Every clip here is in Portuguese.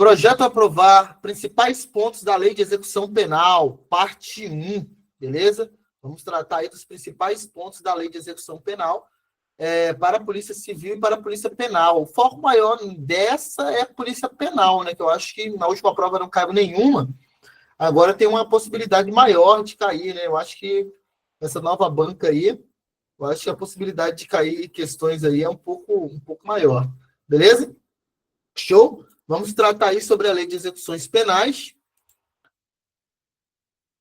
Projeto a aprovar principais pontos da Lei de Execução Penal, parte 1, beleza? Vamos tratar aí dos principais pontos da Lei de Execução Penal para a Polícia Civil e para a Polícia Penal. O foco maior dessa é a Polícia Penal, né? Que eu acho que na última prova não caiu nenhuma. Agora tem uma possibilidade maior de cair, né? Eu acho que essa nova banca aí, eu acho que a possibilidade de cair questões aí é um pouco maior. Beleza? Show? Vamos tratar aí sobre a Lei de Execuções Penais.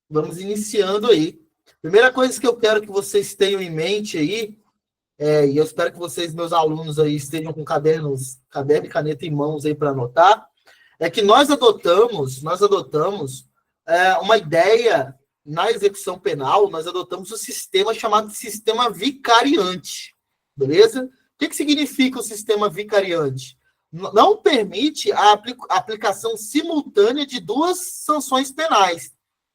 Vamos iniciando aí. Primeira coisa que eu quero que vocês tenham em mente aí, e eu espero que vocês, meus alunos aí, estejam com caderno e caneta em mãos aí para anotar, é que nós adotamos uma ideia na execução penal, nós adotamos um sistema chamado sistema vicariante, beleza? O que significa o sistema vicariante? Não permite a aplicação simultânea de duas sanções penais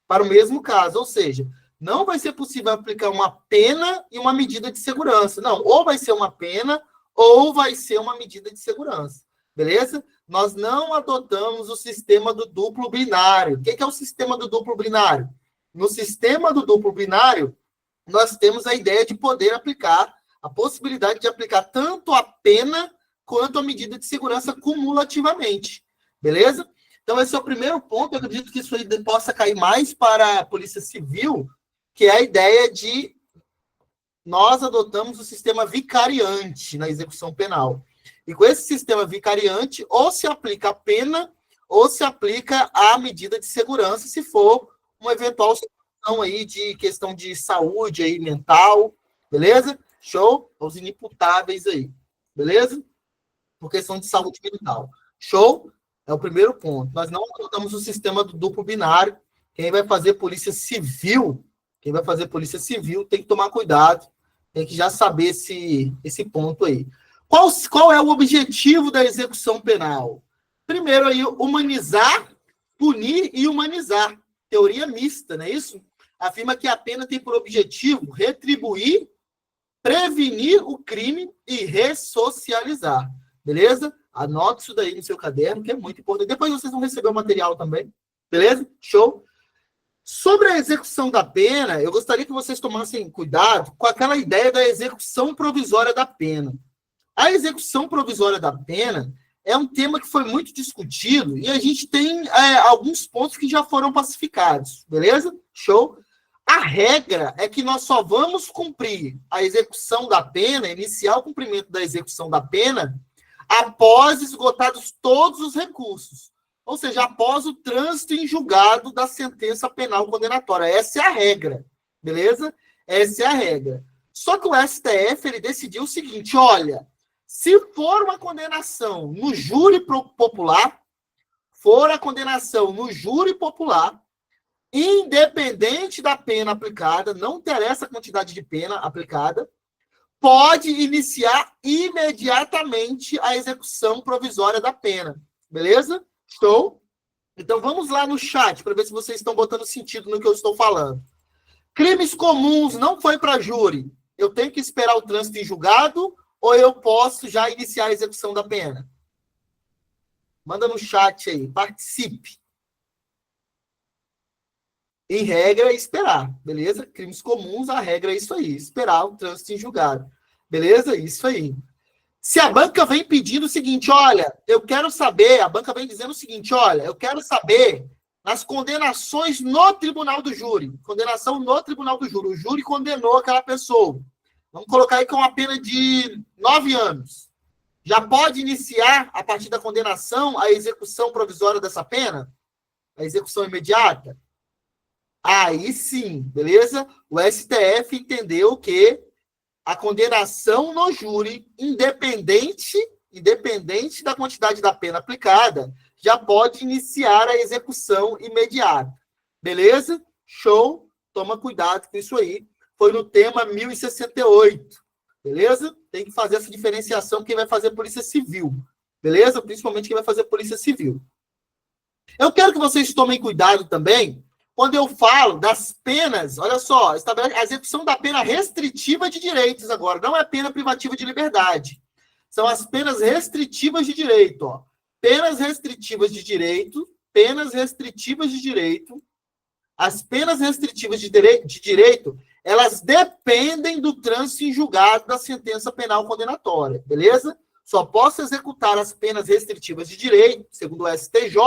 para o mesmo caso, ou seja, não vai ser possível aplicar uma pena e uma medida de segurança. Não, ou vai ser uma pena ou vai ser uma medida de segurança, beleza? Nós não adotamos o sistema do duplo binário. O que é o sistema do duplo binário? No sistema do duplo binário, nós temos a ideia de poder aplicar, a possibilidade de aplicar tanto a pena quanto a medida de segurança cumulativamente, beleza? Então, esse é o primeiro ponto. Eu acredito que isso aí possa cair mais para a Polícia Civil, que é a ideia de nós adotamos o sistema vicariante na execução penal. E com esse sistema vicariante, ou se aplica a pena, ou se aplica a medida de segurança, se for uma eventual situação aí de questão de saúde aí, mental, beleza? Show? Os inimputáveis aí, beleza? Por questão de saúde mental. Show? É o primeiro ponto. Nós não adotamos o sistema do duplo binário. Quem vai fazer polícia civil tem que tomar cuidado, tem que já saber esse ponto aí. Qual é o objetivo da execução penal? Primeiro aí, humanizar, punir e humanizar. Teoria mista, não é isso? Afirma que a pena tem por objetivo retribuir, prevenir o crime e ressocializar. Beleza? Anote isso daí no seu caderno, que é muito importante. Depois vocês vão receber o material também. Beleza? Show? Sobre a execução da pena, eu gostaria que vocês tomassem cuidado com aquela ideia da execução provisória da pena. A execução provisória da pena é um tema que foi muito discutido e a gente tem alguns pontos que já foram pacificados. Beleza? Show? A regra é que nós só vamos cumprir a execução da pena, iniciar o cumprimento da execução da pena, após esgotados todos os recursos. Ou seja, após o trânsito em julgado da sentença penal condenatória. Essa é a regra, beleza? Essa é a regra. Só que o STF, ele decidiu o seguinte, olha, se for uma condenação no júri popular, independente da pena aplicada, não interessa a quantidade de pena aplicada, pode iniciar imediatamente a execução provisória da pena. Beleza? Show? Então vamos lá no chat para ver se vocês estão botando sentido no que eu estou falando. Crimes comuns não foi para júri. Eu tenho que esperar o trânsito em julgado ou eu posso já iniciar a execução da pena? Manda no chat aí, participe. Em regra, é esperar, beleza? Crimes comuns, a regra é isso aí, esperar o trânsito em julgado. Beleza? Isso aí. Se a banca vem pedindo o seguinte, olha, eu quero saber, a banca vem dizendo o seguinte, olha, eu quero saber nas condenações no tribunal do júri. Condenação no tribunal do júri. O júri condenou aquela pessoa. Vamos colocar aí com uma pena de 9 anos. Já pode iniciar, a partir da condenação, a execução provisória dessa pena? A execução imediata? Aí sim, beleza? O STF entendeu que a condenação no júri, independente da quantidade da pena aplicada, já pode iniciar a execução imediata. Beleza? Show? Toma cuidado com isso aí. Foi no tema 1068. Beleza? Tem que fazer essa diferenciação quem vai fazer Polícia Civil. Beleza? Principalmente quem vai fazer Polícia Civil. Eu quero que vocês tomem cuidado também quando eu falo das penas, olha só, estabelece a execução da pena restritiva de direitos agora, não é pena privativa de liberdade. São as penas restritivas de direito, ó. penas restritivas de direito, as penas restritivas de direito, elas dependem do trânsito em julgado da sentença penal condenatória, beleza? Só posso executar as penas restritivas de direito, segundo o STJ,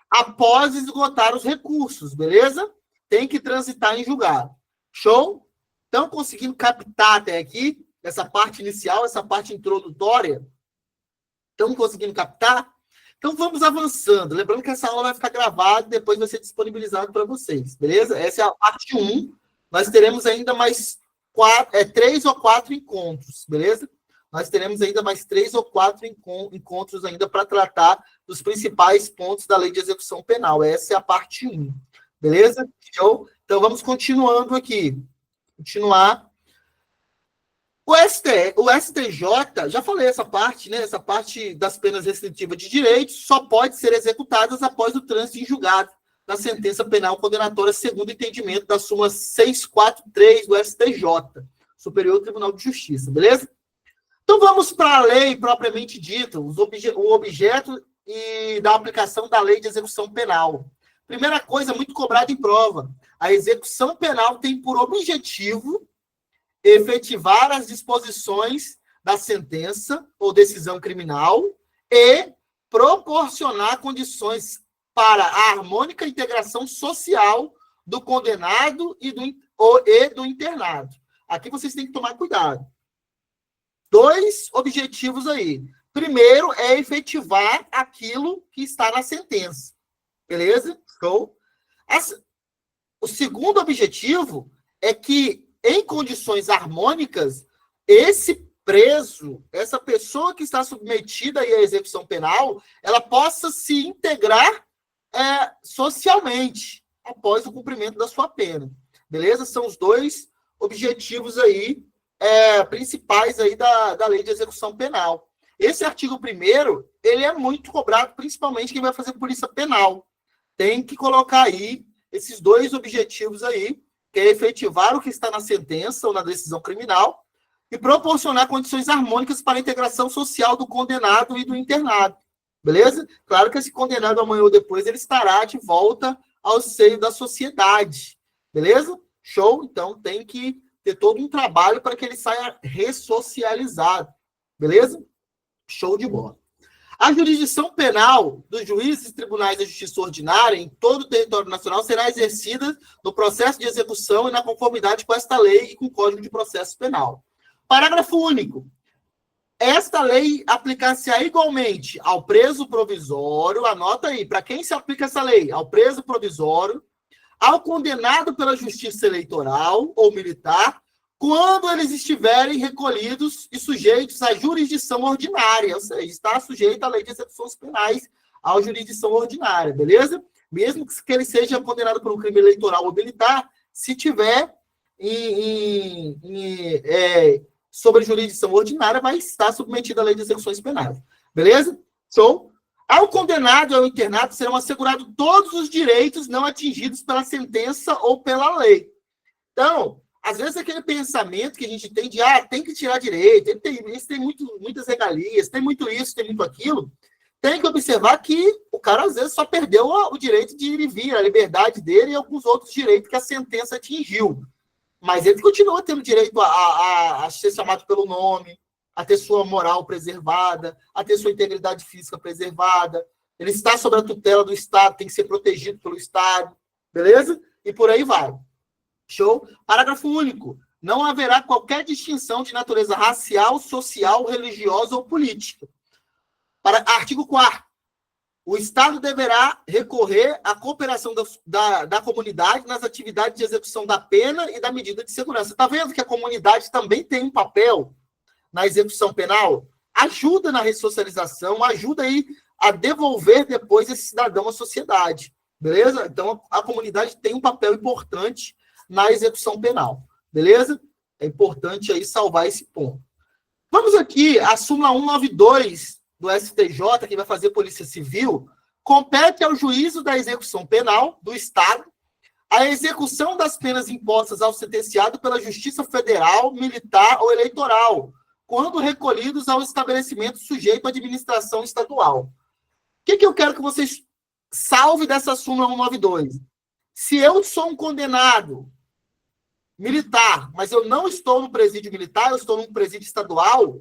após esgotar os recursos, beleza? Tem que transitar em julgado. Show? Estão conseguindo captar até aqui essa parte inicial, essa parte introdutória? Estão conseguindo captar? Então vamos avançando. Lembrando que essa aula vai ficar gravada e depois vai ser disponibilizado para vocês, beleza? Essa é a parte 1. Nós teremos ainda mais 3 ou 4 encontros, beleza? Nós teremos ainda mais 3 ou 4 encontros ainda para tratar dos principais pontos da lei de execução penal. Essa é a parte 1, beleza? Então vamos continuando aqui. Continuar. O STJ, já falei essa parte, né? Essa parte das penas restritivas de direito só pode ser executadas após o trânsito em julgado da sentença penal condenatória, segundo o entendimento da súmula 643 do STJ, Superior Tribunal de Justiça, beleza? Então vamos para a lei propriamente dita, o objeto e da aplicação da lei de execução penal. Primeira coisa, muito cobrada em prova. A execução penal tem por objetivo efetivar as disposições da sentença ou decisão criminal e proporcionar condições para a harmônica integração social do condenado e do internado. Aqui vocês têm que tomar cuidado. 2 objetivos aí. Primeiro é efetivar aquilo que está na sentença. Beleza? Show? O segundo objetivo é que, em condições harmônicas, esse preso, essa pessoa que está submetida aí à execução penal, ela possa se integrar socialmente após o cumprimento da sua pena. Beleza? São os 2 objetivos aí principais aí da lei de execução penal. Esse artigo 1º, ele é muito cobrado, principalmente quem vai fazer polícia penal. Tem que colocar aí esses 2 objetivos aí, que é efetivar o que está na sentença ou na decisão criminal e proporcionar condições harmônicas para a integração social do condenado e do internado. Beleza? Claro que esse condenado, amanhã ou depois, ele estará de volta ao seio da sociedade. Beleza? Show? Então, tem que ter todo um trabalho para que ele saia ressocializado. Beleza? Show de bola. A jurisdição penal dos juízes e tribunais da justiça ordinária em todo o território nacional será exercida no processo de execução e na conformidade com esta lei e com o Código de Processo Penal. Parágrafo único. Esta lei aplicar-se-á igualmente ao preso provisório, anota aí, para quem se aplica essa lei? Ao preso provisório, ao condenado pela justiça eleitoral ou militar, quando eles estiverem recolhidos e sujeitos à jurisdição ordinária, ou seja, está sujeito à lei de execuções penais, à jurisdição ordinária, beleza? Mesmo que ele seja condenado por um crime eleitoral ou militar, se tiver sobre jurisdição ordinária, vai estar submetido à lei de execuções penais, beleza? Show? Ao condenado e ao internado serão assegurados todos os direitos não atingidos pela sentença ou pela lei. Então, às vezes aquele pensamento que a gente tem de tem que tirar direito, tem muitas regalias, tem muito isso, tem muito aquilo, tem que observar que o cara às vezes só perdeu o direito de ir e vir, a liberdade dele e alguns outros direitos que a sentença atingiu. Mas ele continua tendo direito a ser chamado pelo nome, a ter sua moral preservada, a ter sua integridade física preservada. Ele está sob a tutela do Estado, tem que ser protegido pelo Estado, beleza? E por aí vai. Show? Parágrafo único. Não haverá qualquer distinção de natureza racial, social, religiosa ou política. Artigo 4º. O Estado deverá recorrer à cooperação da comunidade nas atividades de execução da pena e da medida de segurança. Está vendo que a comunidade também tem um papel na execução penal? Ajuda na ressocialização, ajuda aí a devolver depois esse cidadão à sociedade. Beleza? Então, a comunidade tem um papel importante na execução penal. Beleza? É importante aí salvar esse ponto. Vamos aqui, a súmula 192 do STJ, que vai fazer Polícia Civil, compete ao juízo da execução penal do Estado a execução das penas impostas ao sentenciado pela Justiça Federal, Militar ou Eleitoral, quando recolhidos ao estabelecimento sujeito à administração estadual. que eu quero que vocês salvem dessa súmula 192? Se eu sou um condenado militar, mas eu não estou no presídio militar, eu estou num presídio estadual,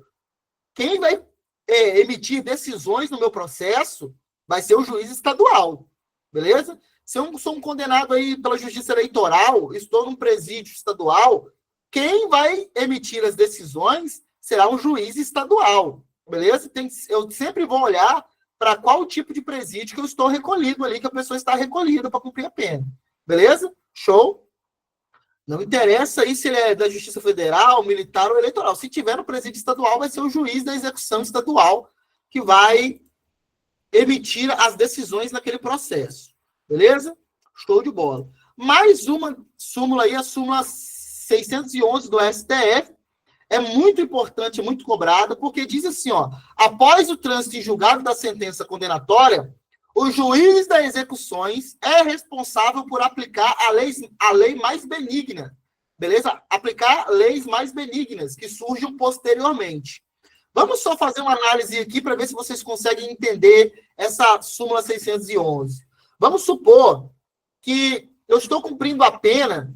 quem vai emitir decisões no meu processo vai ser o juiz estadual, beleza? Se eu sou um condenado aí pela justiça eleitoral, estou num presídio estadual, quem vai emitir as decisões será um juiz estadual, beleza? Eu sempre vou olhar para qual tipo de presídio que eu estou recolhido ali, que a pessoa está recolhida para cumprir a pena, beleza? Show? Não interessa aí se ele é da Justiça Federal, militar ou eleitoral. Se tiver no presídio estadual, vai ser o juiz da execução estadual que vai emitir as decisões naquele processo. Beleza? Show de bola. Mais uma súmula aí, a súmula 611 do STF. É muito importante, muito cobrada, porque diz assim, ó, após o trânsito em julgado da sentença condenatória, o juiz das execuções é responsável por aplicar a lei mais benigna, beleza? Aplicar leis mais benignas que surjam posteriormente. Vamos só fazer uma análise aqui para ver se vocês conseguem entender essa súmula 611. Vamos supor que eu estou cumprindo a pena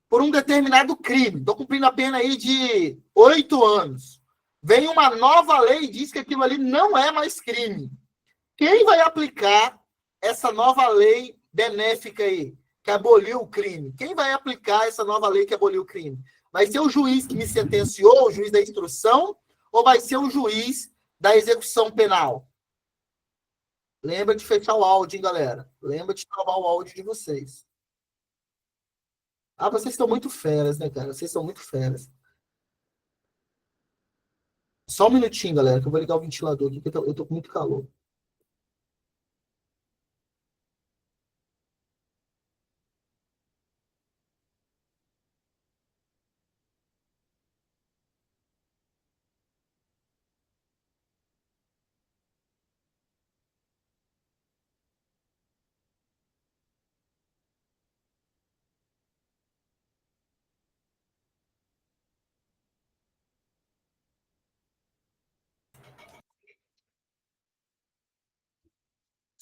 por um determinado crime. Estou cumprindo a pena aí de 8 anos. Vem uma nova lei e diz que aquilo ali não é mais crime. Quem vai aplicar essa nova lei benéfica aí, que aboliu o crime? Quem vai aplicar essa nova lei que aboliu o crime? Vai ser o juiz que me sentenciou, o juiz da instrução, ou vai ser o juiz da execução penal? Lembra de fechar o áudio, hein, galera? Lembra de salvar o áudio de vocês. Ah, vocês estão muito feras, né, cara? Vocês são muito feras. Só um minutinho, galera, que eu vou ligar o ventilador aqui, que eu tô com muito calor.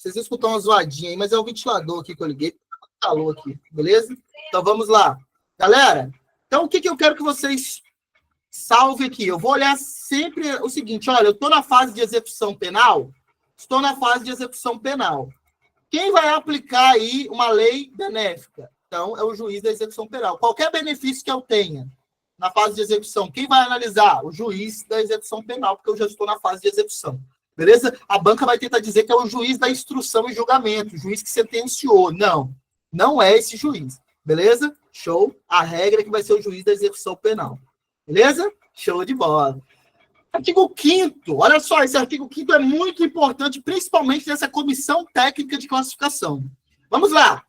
Vocês vão escutar uma zoadinha aí, mas é o ventilador aqui que eu liguei, tá muito calor aqui, beleza? Então vamos lá. Galera, então o que eu quero que vocês salvem aqui? Eu vou olhar sempre o seguinte, olha, eu estou na fase de execução penal, estou na fase de execução penal. Quem vai aplicar aí uma lei benéfica? Então, é o juiz da execução penal. Qualquer benefício que eu tenha na fase de execução, quem vai analisar? O juiz da execução penal, porque eu já estou na fase de execução. Beleza? A banca vai tentar dizer que é o juiz da instrução e julgamento, o juiz que sentenciou. Não, não é esse juiz. Beleza? Show. A regra é que vai ser o juiz da execução penal. Beleza? Show de bola. Artigo 5º, olha só, esse artigo 5º é muito importante, principalmente nessa comissão técnica de classificação. Vamos lá.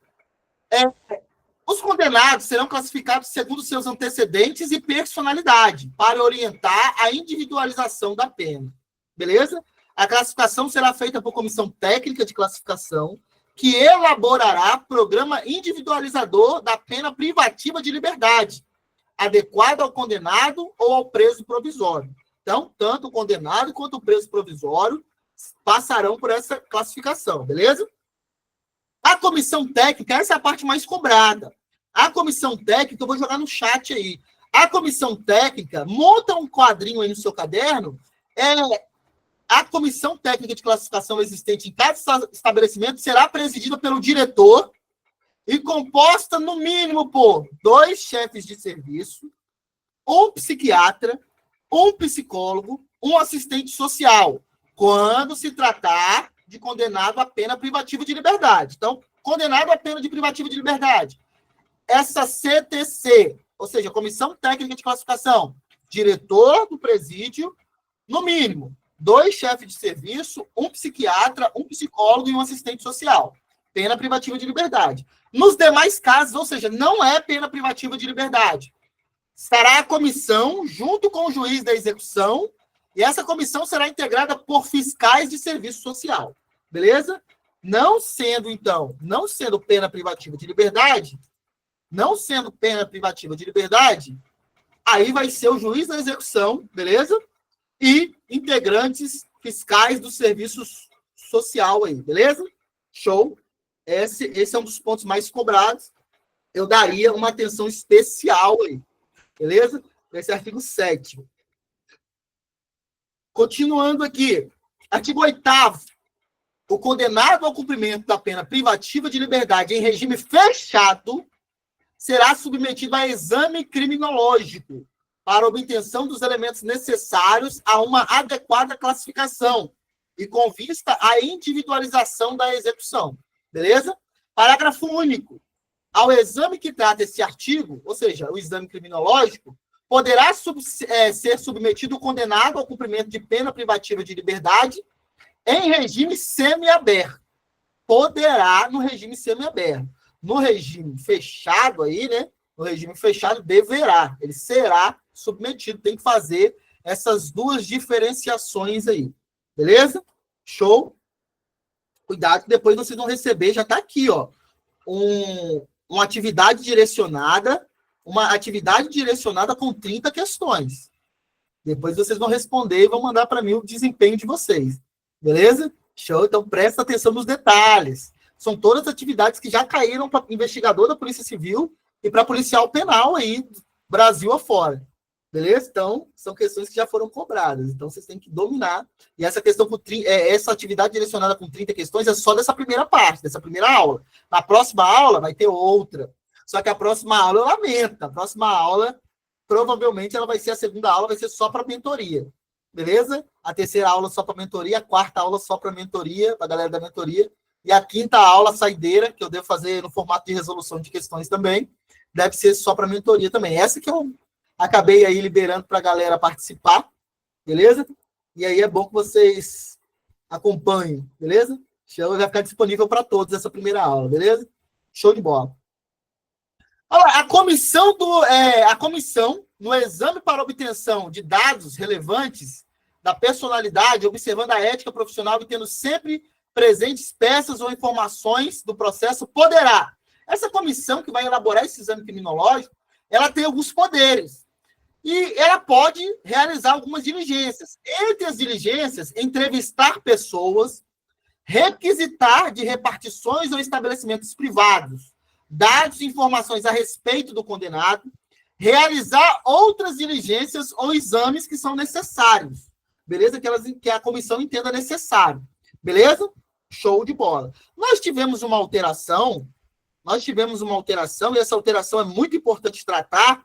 Os condenados serão classificados segundo seus antecedentes e personalidade, para orientar a individualização da pena. Beleza? A classificação será feita por comissão técnica de classificação, que elaborará programa individualizador da pena privativa de liberdade, adequado ao condenado ou ao preso provisório. Então, tanto o condenado quanto o preso provisório passarão por essa classificação, beleza? A comissão técnica, essa é a parte mais cobrada. A comissão técnica, eu vou jogar no chat aí. A comissão técnica, monta um quadrinho aí no seu caderno, a comissão técnica de classificação existente em cada estabelecimento será presidida pelo diretor e composta, no mínimo, por 2 chefes de serviço, um psiquiatra, um psicólogo, um assistente social, quando se tratar de condenado a pena privativa de liberdade. Então, condenado a pena de privativa de liberdade. Essa CTC, ou seja, Comissão Técnica de Classificação, diretor do presídio, no mínimo, 2 chefes de serviço, um psiquiatra, um psicólogo e um assistente social. Pena privativa de liberdade. Nos demais casos, ou seja, não é pena privativa de liberdade. Será a comissão, junto com o juiz da execução, e essa comissão será integrada por fiscais de serviço social. Beleza? Não sendo pena privativa de liberdade, aí vai ser o juiz da execução, beleza? E integrantes fiscais dos serviços social aí, beleza? Show? Esse é um dos pontos mais cobrados. Eu daria uma atenção especial aí, beleza? Esse artigo 7º. Continuando aqui. Artigo 8º. O condenado ao cumprimento da pena privativa de liberdade em regime fechado será submetido a exame criminológico para obtenção dos elementos necessários a uma adequada classificação e com vista à individualização da execução. Beleza? Parágrafo único. Ao exame que trata esse artigo, ou seja, o exame criminológico, poderá ser submetido o condenado ao cumprimento de pena privativa de liberdade em regime semiaberto. Poderá no regime semiaberto. No regime fechado aí, né? No regime fechado, deverá. Ele será submetido. Tem que fazer essas duas diferenciações aí. Beleza? Show? Cuidado que depois vocês vão receber, já está aqui, ó. Uma atividade direcionada com 30 questões. Depois vocês vão responder e vão mandar para mim o desempenho de vocês. Beleza? Show? Então, presta atenção nos detalhes. São todas atividades que já caíram para investigador da Polícia Civil e para policial penal aí, Brasil afora. Beleza? Então, são questões que já foram cobradas. Então, vocês têm que dominar. E essa questão essa atividade direcionada com 30 questões é só dessa primeira parte, dessa primeira aula. Na próxima aula vai ter outra. Só que a próxima aula, eu lamento. A próxima aula, provavelmente, ela vai ser a segunda aula, vai ser só para mentoria. Beleza? A terceira aula só para mentoria, a quarta aula só para mentoria, para a galera da mentoria. E a quinta aula, saideira, que eu devo fazer no formato de resolução de questões também, deve ser só para mentoria também. Essa que eu acabei aí liberando para a galera participar, beleza? E aí é bom que vocês acompanhem, beleza? Show, vai ficar disponível para todos essa primeira aula, beleza? Show de bola. Olha lá, a comissão, no exame para obtenção de dados relevantes da personalidade, observando a ética profissional e tendo sempre presentes peças ou informações do processo, poderá. Essa comissão que vai elaborar esse exame criminológico, ela tem alguns poderes. E ela pode realizar algumas diligências. Entre as diligências, entrevistar pessoas, requisitar de repartições ou estabelecimentos privados dados e informações a respeito do condenado, realizar outras diligências ou exames que são necessários. Beleza? Que a comissão entenda necessário. Beleza? Show de bola. Nós tivemos uma alteração, e essa alteração é muito importante tratar,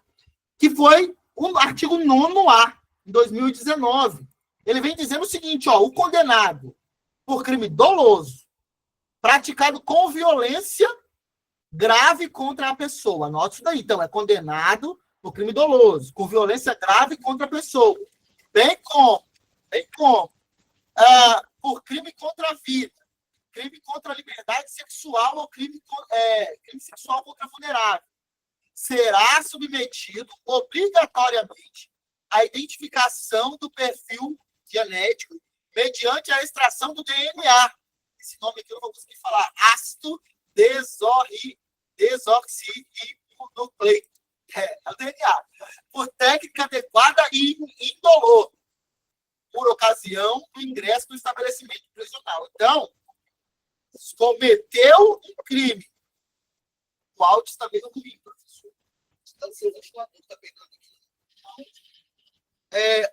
que foi o artigo 9º-A, em 2019. Ele vem dizendo o seguinte, ó, o condenado por crime doloso, praticado com violência grave contra a pessoa. Anote isso daí. Então, é condenado por crime doloso, com violência grave contra a pessoa. Bem como por crime contra a vida, crime contra a liberdade sexual ou crime sexual contra vulnerável. Será submetido obrigatoriamente à identificação do perfil genético mediante a extração do DNA. Esse nome aqui eu não vou conseguir falar. Ácido desoxirribonucleico. É o DNA. Por técnica adequada e indolor, por ocasião do ingresso no estabelecimento prisional. Então, cometeu um crime. O áudio está meio ruim, professor.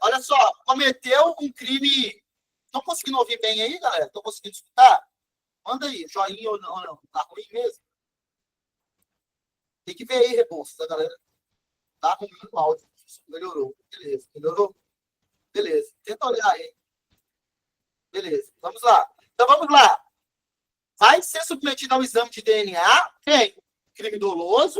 Olha só, cometeu um crime. Estão conseguindo ouvir bem aí, galera? Estão conseguindo escutar? Manda aí, joinha ou não. Tá ruim mesmo? Tem que ver aí, Rebouças, tá, galera? Tá ruim o áudio. Melhorou. Beleza. Melhorou? Beleza. Tenta olhar aí. Beleza. Vamos lá. Então, vamos lá. Vai ser submetido ao exame de DNA quem? Crime doloso,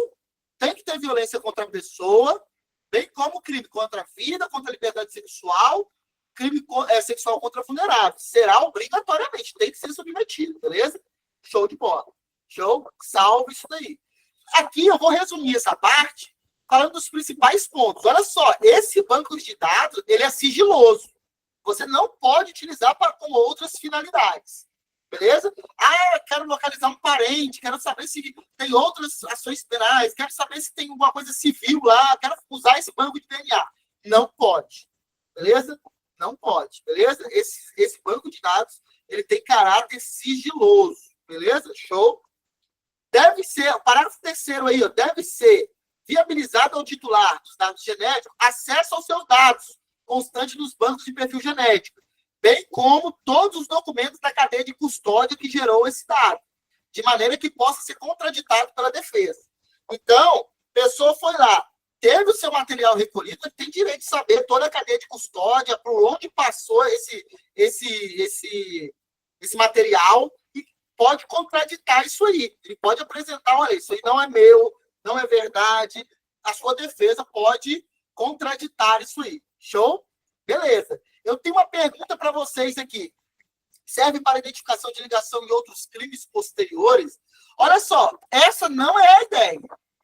tem que ter violência contra a pessoa, bem como crime contra a vida, contra a liberdade sexual, crime sexual contra vulnerável. Será obrigatoriamente, tem que ser submetido, beleza? Show de bola. Show? Salve isso daí. Aqui eu vou resumir essa parte falando dos principais pontos. Olha só, esse banco de dados, ele é sigiloso. Você não pode utilizar com outras finalidades. Beleza? Quero localizar um parente, quero saber se tem outras ações penais, quero saber se tem alguma coisa civil lá, quero usar esse banco de DNA. Não pode. Beleza? Não pode. Beleza? Esse banco de dados, ele tem caráter sigiloso, beleza? Show? Deve ser, o parágrafo terceiro aí, ó, deve ser viabilizado ao titular dos dados genéticos acesso aos seus dados constante nos bancos de perfil genético, bem como todos os documentos da cadeia de custódia que gerou esse dado, de maneira que possa ser contraditado pela defesa. Então, a pessoa foi lá, teve o seu material recolhido, ele tem direito de saber toda a cadeia de custódia, por onde passou esse material, e pode contraditar isso aí. Ele pode apresentar, olha, isso aí não é meu, não é verdade. A sua defesa pode contraditar isso aí. Show? Beleza. Eu tenho uma pergunta para vocês aqui. Serve para identificação de ligação em outros crimes posteriores? Olha só, essa não é a ideia.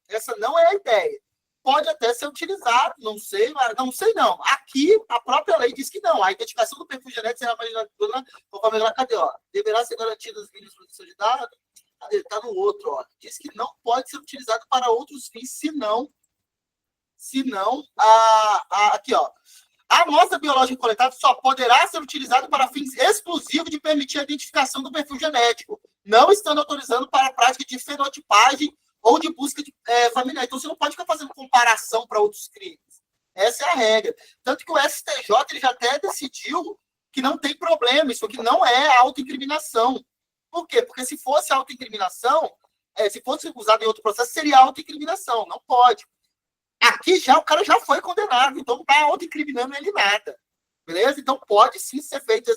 Essa não é a ideia. Pode até ser utilizado, não sei, mas não sei não. Aqui, a própria lei diz que não. A identificação do perfil genético será conforme a cadê, ó? Deverá ser garantida os vídeos de produção de dados. Está no outro, ó. Diz que não pode ser utilizado para outros fins, senão aqui, ó. A amostra biológica coletada só poderá ser utilizada para fins exclusivos de permitir a identificação do perfil genético, não estando autorizando para a prática de fenotipagem ou de busca de, familiar. Então, você não pode ficar fazendo comparação para outros crimes. Essa é a regra. Tanto que o STJ ele já até decidiu que não tem problema, isso aqui não é autoincriminação. Por quê? Porque se fosse autoincriminação, se fosse usado em outro processo, seria autoincriminação. Não pode. Aqui já o cara já foi condenado, então não está autoincriminando ele nada. Beleza? Então pode sim ser feito,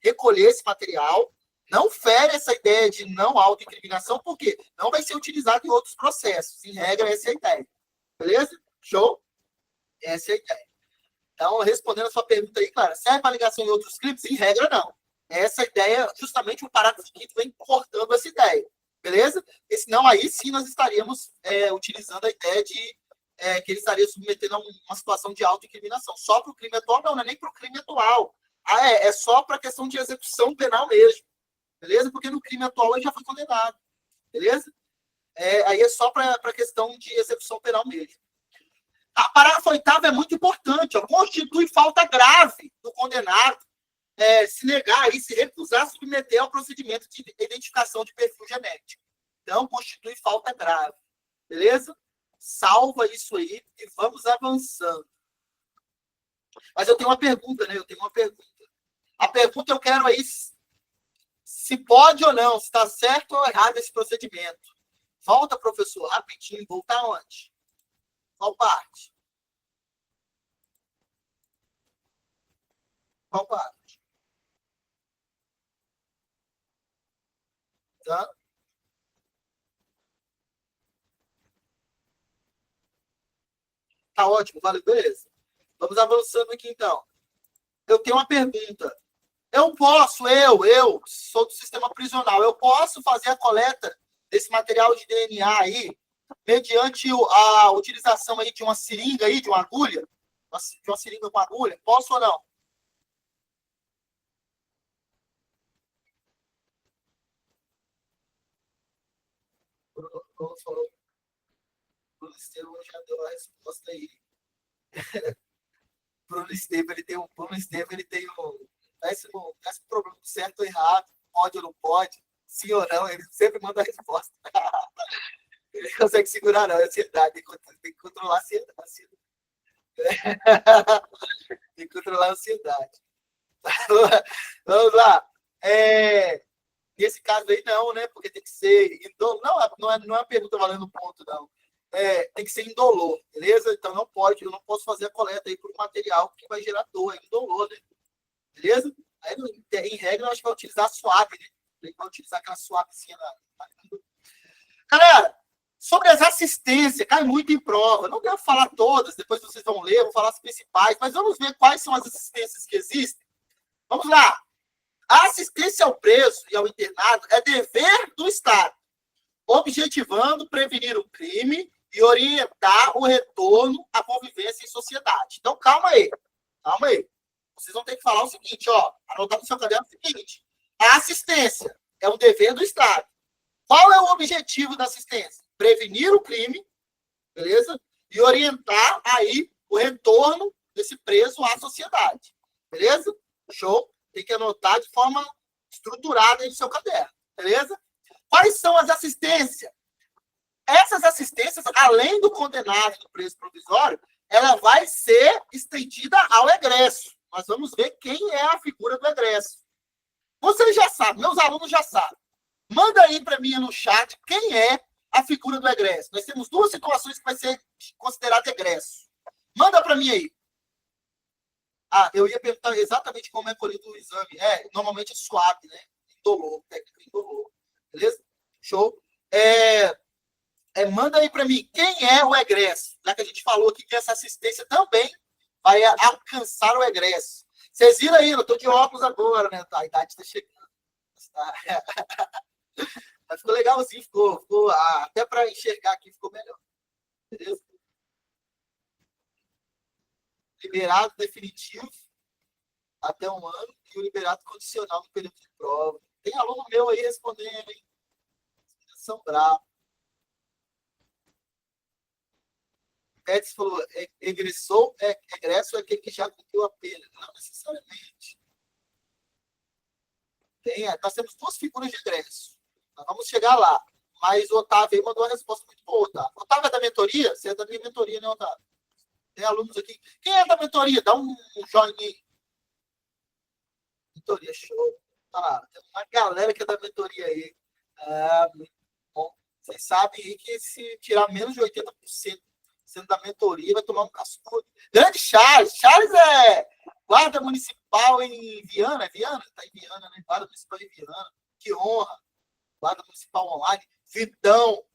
recolher esse material. Não fere essa ideia de não autoincriminação, porque não vai ser utilizado em outros processos. Em regra, essa é a ideia. Beleza? Show? Essa é a ideia. Então, respondendo a sua pergunta aí, Clara, serve para ligação em outros crimes? Em regra, não. Essa ideia, justamente o parágrafo 5º vem cortando essa ideia. Beleza? E senão, aí sim nós estaríamos utilizando a ideia de que ele estaria submetendo a uma situação de autoincriminação. Só para o crime atual? Não, não é nem para o crime atual. É só para a questão de execução penal mesmo. Beleza? Porque no crime atual ele já foi condenado. Beleza? Aí é só para a questão de execução penal mesmo. A parágrafo 8º é muito importante. Ó, constitui falta grave do condenado se negar e se recusar a submeter ao procedimento de identificação de perfil genético. Então, constitui falta grave. Beleza? Salva isso aí e vamos avançando. Mas eu tenho uma pergunta, né? A pergunta eu quero aí se pode ou não, se está certo ou errado esse procedimento. Volta, professor, rapidinho. Voltar onde? Qual parte? Qual parte? Tá? Tá ótimo, valeu, beleza. Vamos avançando aqui, então. Eu tenho uma pergunta. Eu sou do sistema prisional, eu posso fazer a coleta desse material de DNA aí, mediante a utilização aí de uma seringa aí, de uma agulha? De uma seringa com agulha? Posso ou não? Bruno falou. Bruno Estevam já deu a resposta aí. Bruno Estevam, ele tem um esse problema certo ou errado, pode ou não pode, sim ou não, ele sempre manda a resposta. Ele não consegue segurar, não, é ansiedade, tem que controlar a ansiedade. Tem que controlar a ansiedade. Vamos lá. Nesse caso aí, não, né? Porque tem que ser indolor. Não é uma pergunta valendo ponto, não. Tem que ser indolor, beleza? Então não pode, eu não posso fazer a coleta aí por um material que vai gerar dor, é indolor, né? Beleza? Aí, em regra, nós vamos utilizar suave, né? A gente vai utilizar aquela suavezinha na... Galera, sobre as assistências, cai muito em prova. Não devo falar todas, depois vocês vão ler, eu vou falar as principais, mas vamos ver quais são as assistências que existem. Vamos lá. A assistência ao preso e ao internado é dever do Estado, objetivando prevenir o crime e orientar o retorno à convivência em sociedade. Então, calma aí. Vocês vão ter que falar o seguinte, ó, anotar no seu caderno o seguinte: a assistência é um dever do Estado. Qual é o objetivo da assistência? Prevenir o crime, beleza? E orientar aí o retorno desse preso à sociedade, beleza? Show? Tem que anotar de forma estruturada aí no seu caderno, beleza? Quais são as assistências? Essas assistências, além do condenado do preso provisório, ela vai ser estendida ao egresso. Nós vamos ver quem é a figura do egresso. Vocês já sabem, meus alunos já sabem. Manda aí para mim no chat quem é a figura do egresso. Nós temos duas situações que vai ser considerado egresso. Manda para mim aí. Eu ia perguntar exatamente como é colhido o exame. Normalmente é suave, né? Indolor, técnico indolor. Beleza? Show. Manda aí para mim quem é o egresso. Já que a gente falou aqui que essa assistência também vai alcançar o egresso. Vocês viram aí, eu estou de óculos agora, né? A idade está chegando. Mas ficou legalzinho, ficou até para enxergar aqui ficou melhor. Beleza? Liberado definitivo até 1 ano e o liberado condicional no período de prova. Tem aluno meu aí respondendo, hein? São bravos. Edson falou, egresso é aquele que já cumpriu a pena. Não necessariamente. Nós temos 2 figuras de egresso. Nós vamos chegar lá. Mas o Otávio aí mandou uma resposta muito boa, Otávio. Otávio é da mentoria? Você é da minha mentoria, né, Otávio? Tem alunos aqui. Quem é da mentoria? Dá um joinha. Mentoria, show. Tem uma galera que é da mentoria aí. Muito bom. Vocês sabem aí que se tirar menos de 80% sendo da mentoria, vai tomar um cascudo. Grande Charles. Charles é guarda municipal em Viana. É Viana? Está em Viana, né? Guarda municipal em Viana. Que honra. Guarda municipal online. Vitão,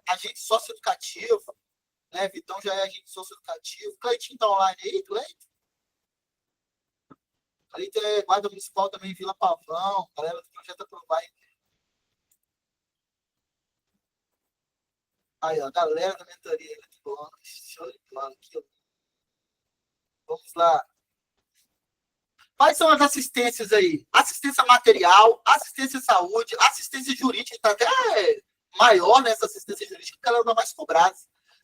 agente socioeducativo. Né? Vitão já é agente socioeducativo. Cleitinho está online aí, Cleitinho? Cleitinho é guarda municipal também em Vila Pavão. Galera do projeto Aprovar. Aí, ó, galera da mentoria. Show de bola aqui, ó. Vamos lá. Quais são as assistências aí? Assistência material, assistência saúde, assistência jurídica, está até maior nessa assistência jurídica, porque ela não é mais cobrada.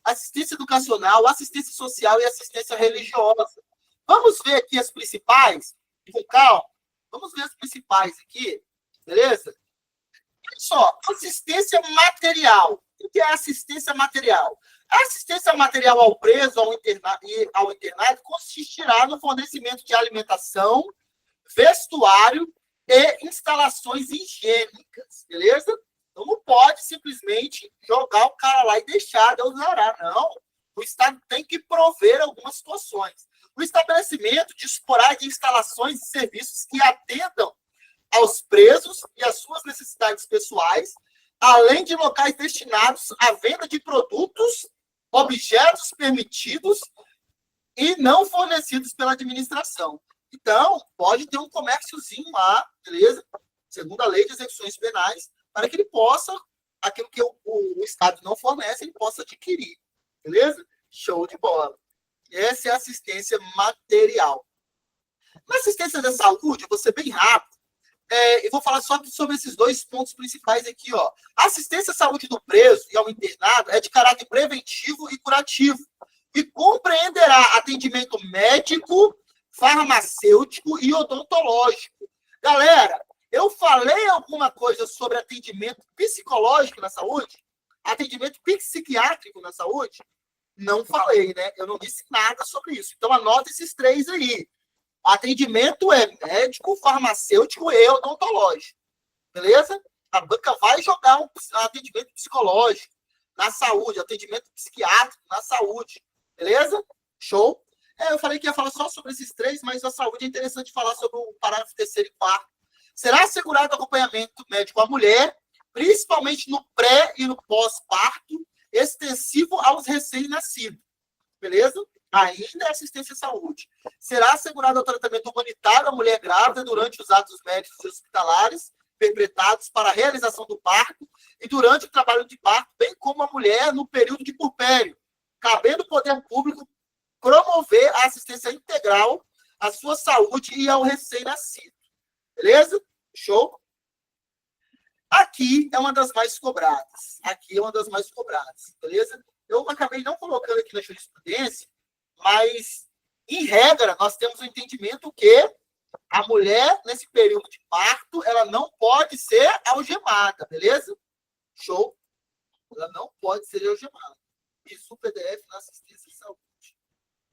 Assistência educacional, assistência social e assistência religiosa. Vamos ver aqui as principais, com calma. Vamos ver as principais aqui, beleza? Olha só, assistência material. O que é assistência material? A assistência material ao preso ao internado consistirá no fornecimento de alimentação, vestuário e instalações higiênicas, beleza? Então não pode simplesmente jogar o cara lá e deixar Deus dará, não. O Estado tem que prover algumas situações. O estabelecimento disporá de instalações e serviços que atendam aos presos e às suas necessidades pessoais, além de locais destinados à venda de produtos, objetos permitidos e não fornecidos pela administração. Então, pode ter um comérciozinho lá, beleza? Segundo a lei de execuções penais, para que ele possa, aquilo que o Estado não fornece, ele possa adquirir, beleza? Show de bola. Essa é a assistência material. Na assistência da saúde, eu vou ser bem rápido, eu vou falar só sobre esses 2 pontos principais aqui, ó. A assistência à saúde do preso e ao internado é de caráter preventivo e curativo e compreenderá atendimento médico, farmacêutico e odontológico. Galera, eu falei alguma coisa sobre atendimento psicológico na saúde? Atendimento psiquiátrico na saúde? Não falei, né? Eu não disse nada sobre isso. Então, anota esses 3 aí. Atendimento é médico, farmacêutico e odontológico. Beleza? A banca vai jogar um atendimento psicológico na saúde, atendimento psiquiátrico na saúde. Beleza? Show? Eu falei que ia falar só sobre esses 3, mas a saúde é interessante falar sobre o parágrafo 3º e 4º. Será assegurado acompanhamento médico à mulher, principalmente no pré e no pós-parto, extensivo aos recém-nascidos. Beleza? Ainda é assistência à saúde. Será assegurado o tratamento humanitário à mulher grávida durante os atos médicos e hospitalares perpetrados para a realização do parto e durante o trabalho de parto, bem como a mulher no período de puerpério, cabendo ao poder público promover a assistência integral à sua saúde e ao recém-nascido. Beleza? Show? Aqui é uma das mais cobradas. Beleza? Eu acabei não colocando aqui na jurisprudência, mas, em regra, nós temos um entendimento que A mulher, nesse período de parto, ela não pode ser algemada, beleza? Show? Ela não pode ser algemada. Isso o PDF na assistência de saúde.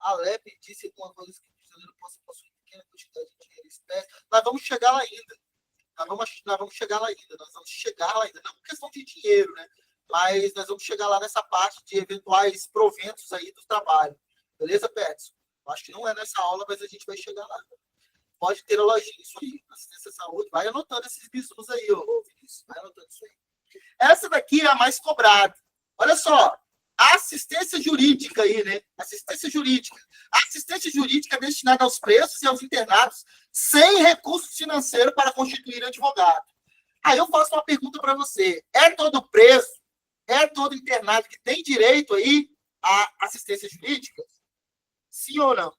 A LEP disse alguma coisa que o prisioneiro possa possuir pequena quantidade de dinheiro em espécie. Nós vamos chegar lá ainda. Nós vamos chegar lá ainda. Nós vamos chegar lá ainda. Não por questão de dinheiro, né? Mas nós vamos chegar lá nessa parte de eventuais proventos aí do trabalho. Beleza, Petson? Acho que não é nessa aula, mas a gente vai chegar lá. Pode ter a lojinha, isso aí. Assistência à saúde. Vai anotando esses bisus aí, ô Vinícius. Vai anotando isso aí. Essa daqui é a mais cobrada. Olha só. A assistência jurídica aí, né? Assistência jurídica. A assistência jurídica é destinada aos presos e aos internados sem recurso financeiro para constituir advogado. Aí eu faço uma pergunta para você. É todo preso, é todo internado que tem direito aí à assistência jurídica? Sim ou não?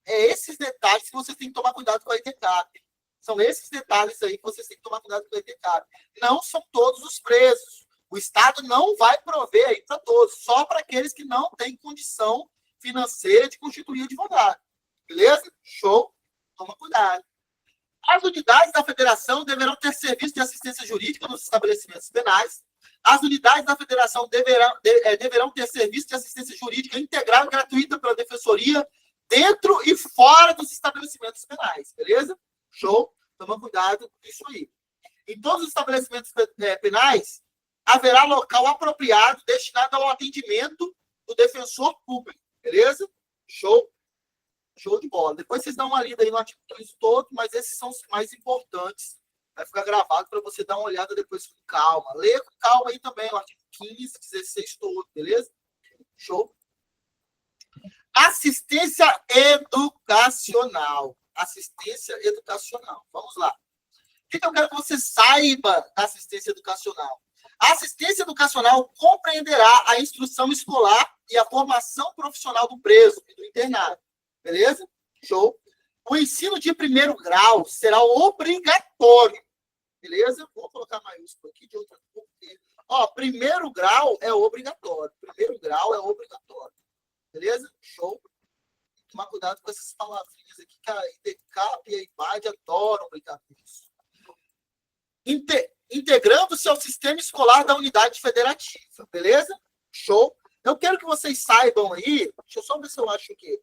É esses detalhes que você tem que tomar cuidado com a ETCAP. São esses detalhes aí que vocês têm que tomar cuidado com a ETCAP. Não são todos os presos. O Estado não vai prover aí para todos, só para aqueles que não têm condição financeira de constituir advogado. Beleza? Show? Toma cuidado. As unidades da federação deverão ter serviço de assistência jurídica nos estabelecimentos penais. As unidades da federação deverão ter serviço de assistência jurídica integral e gratuita pela defensoria dentro e fora dos estabelecimentos penais. Beleza? Show? Toma cuidado com isso aí. Em todos os estabelecimentos penais, haverá local apropriado destinado ao atendimento do defensor público. Beleza? Show? Show de bola. Depois vocês dão uma lida aí no artigo 15 todo, mas esses são os mais importantes. Vai ficar gravado para você dar uma olhada depois com calma. Leia com calma aí também o artigo 15, 16 todo, beleza? Show? Assistência educacional. Assistência educacional. Vamos lá. O que eu quero que você saiba da assistência educacional? A assistência educacional compreenderá a instrução escolar e a formação profissional do preso e do internado. Beleza? Show. O ensino de primeiro grau será obrigatório. Beleza? Vou colocar maiúsculo aqui de outra cor. Ó, primeiro grau é obrigatório. Primeiro grau é obrigatório. Beleza? Show. Tomar cuidado com essas palavrinhas aqui que a IDECAP e a IBAD adoram brincar com isso. Integrando-se ao sistema escolar da unidade federativa. Beleza? Show. Eu quero que vocês saibam aí. Deixa eu só ver se eu acho aqui.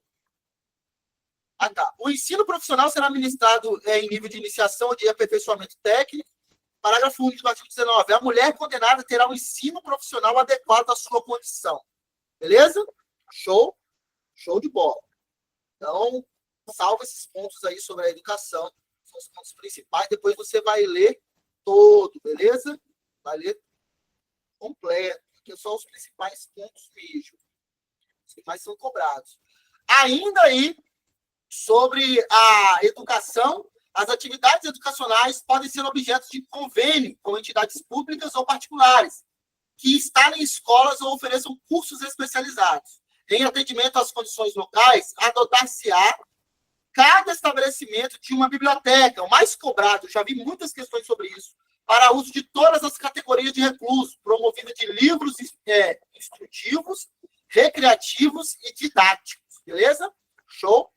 Ah, tá. O ensino profissional será ministrado em nível de iniciação ou de aperfeiçoamento técnico. Parágrafo único do artigo 19. A mulher condenada terá um ensino profissional adequado à sua condição. Beleza? Show? Show de bola. Então, salva esses pontos aí sobre a educação. São os pontos principais. Depois você vai ler todo, beleza? Vai ler completo. Porque são os principais pontos mesmo. Os que mais são cobrados. Ainda aí, sobre a educação, as atividades educacionais podem ser objeto de convênio com entidades públicas ou particulares, que instalem escolas ou ofereçam cursos especializados. Em atendimento às condições locais, adotar-se-á cada estabelecimento de uma biblioteca, o mais cobrado, já vi muitas questões sobre isso, para uso de todas as categorias de reclusos, promovida de livros instrutivos, recreativos e didáticos. Beleza? Show?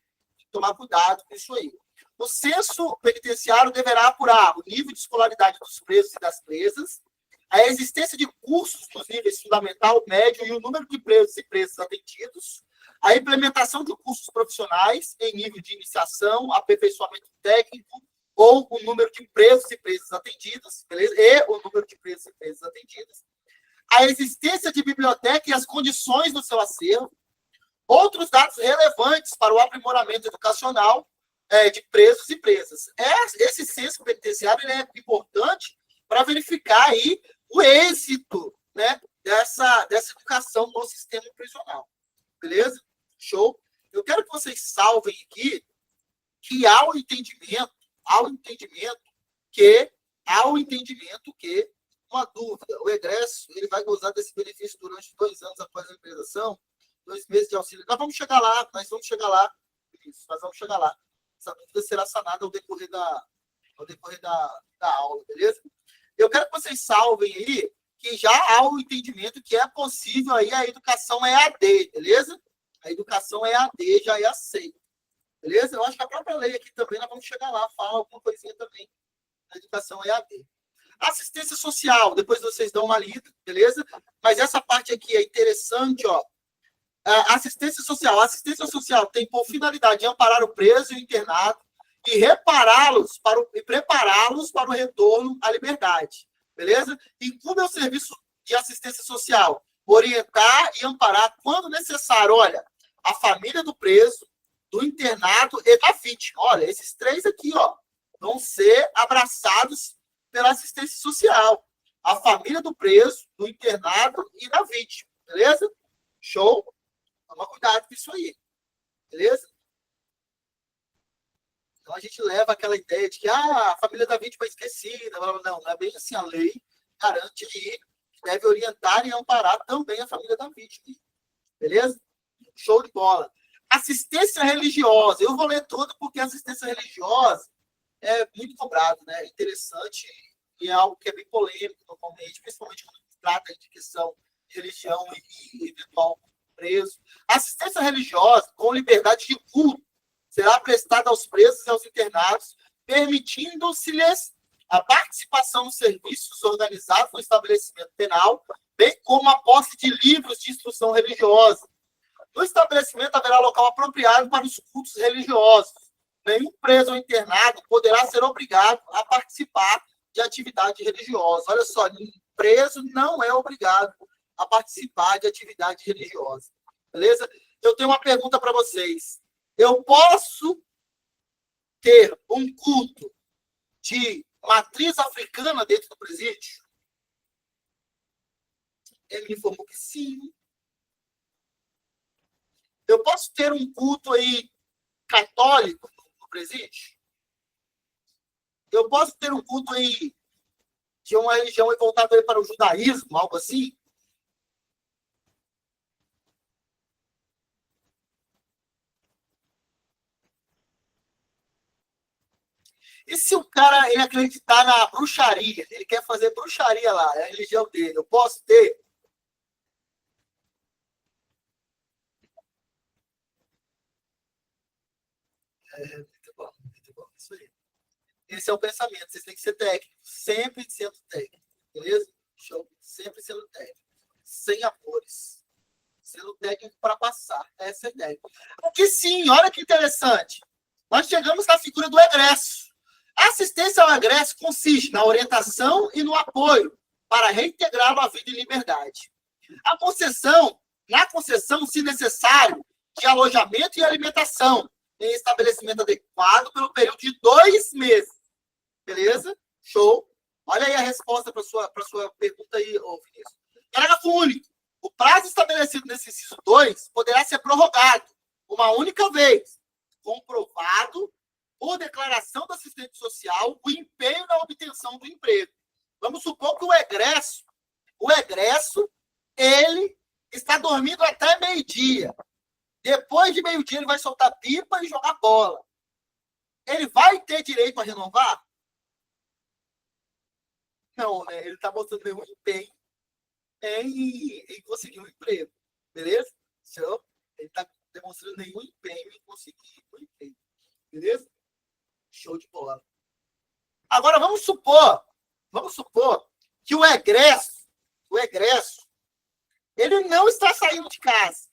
Tomar cuidado com isso aí. O censo penitenciário deverá apurar o nível de escolaridade dos presos e das presas, a existência de cursos dos níveis fundamental, médio e o número de presos e presas atendidos, a implementação de cursos profissionais em nível de iniciação, aperfeiçoamento técnico, ou o número de presos e presas atendidas, beleza? E o número de presos e presas atendidas, a existência de biblioteca e as condições do seu acervo, outros dados relevantes para o aprimoramento educacional de presos e presas. Esse censo penitenciário ele é importante para verificar aí o êxito, né, dessa educação no sistema prisional. Beleza? Show? Eu quero que vocês salvem aqui que há o entendimento que uma dúvida, o egresso ele vai gozar desse benefício durante 2 anos após a indenização, 2 meses de auxílio. Nós vamos chegar lá. Isso, nós vamos chegar lá. Essa dúvida será sanada ao decorrer da aula, beleza? Eu quero que vocês salvem aí que já há o entendimento que é possível aí a educação EAD, beleza? A educação EAD já é aceita. Beleza? Eu acho que a própria lei aqui também, nós vamos chegar lá, fala alguma coisinha também da educação EAD. Assistência social, depois vocês dão uma lida, beleza? Mas essa parte aqui é interessante, ó. Assistência social. A assistência social tem por finalidade amparar o preso e o internado e prepará-los para o retorno à liberdade, beleza? Inclui o serviço de assistência social, orientar e amparar quando necessário. Olha, a família do preso, do internado e da vítima. Olha, esses três aqui, ó, vão ser abraçados pela assistência social. A família do preso, do internado e da vítima, beleza? Show? Toma cuidado com isso aí, beleza? Então a gente leva aquela ideia de que a família da vítima é esquecida. Não é bem assim. A lei garante aí que deve orientar e amparar também a família da vítima. Beleza? Show de bola. Assistência religiosa. Eu vou ler tudo porque a assistência religiosa é muito cobrado, né? É interessante e é algo que é bem polêmico normalmente, principalmente quando se trata de questão de religião e eventual preso. Assistência religiosa com liberdade de culto será prestada aos presos e aos internados, permitindo-se-lhes a participação nos serviços organizados no estabelecimento penal, bem como a posse de livros de instrução religiosa. No estabelecimento haverá local apropriado para os cultos religiosos. Nenhum preso ou internado poderá ser obrigado a participar de atividade religiosa. Olha só, preso não é obrigado a participar de atividade religiosa. Beleza? Eu tenho uma pergunta para vocês. Eu posso ter um culto de matriz africana dentro do presídio? Ele me informou que sim. Eu posso ter um culto aí católico no presídio? Eu posso ter um culto aí de uma religião voltada aí para o judaísmo, algo assim? E se o cara ele acreditar na bruxaria? Ele quer fazer bruxaria lá, é a religião dele. Eu posso ter? Muito bom, muito bom. Isso aí. Esse é o pensamento. Vocês têm que ser técnicos. Sempre sendo técnico. Beleza? Show. Sempre sendo técnico. Sem amores. Sendo técnico para passar. Essa é a ideia. Porque sim, olha que interessante. Nós chegamos na figura do egresso. A assistência ao egresso consiste na orientação e no apoio para reintegrá-lo à vida em liberdade. Na concessão, se necessário, de alojamento e alimentação em estabelecimento adequado pelo período de 2 meses. Beleza? Show. Olha aí a resposta para sua pergunta aí, Vinícius. Parágrafo único. O prazo estabelecido nesse inciso 2 poderá ser prorrogado uma única vez, comprovado por declaração do assistente social o empenho na obtenção do emprego. Vamos supor que o egresso, ele está dormindo até meio-dia. Depois de meio-dia, ele vai soltar pipa e jogar bola. Ele vai ter direito a renovar? Não, né? Ele está mostrando nenhum empenho em conseguir um emprego. Beleza? Então, ele está demonstrando nenhum empenho em conseguir um emprego. Beleza? Show de bola. Agora, vamos supor que o egresso, ele não está saindo de casa.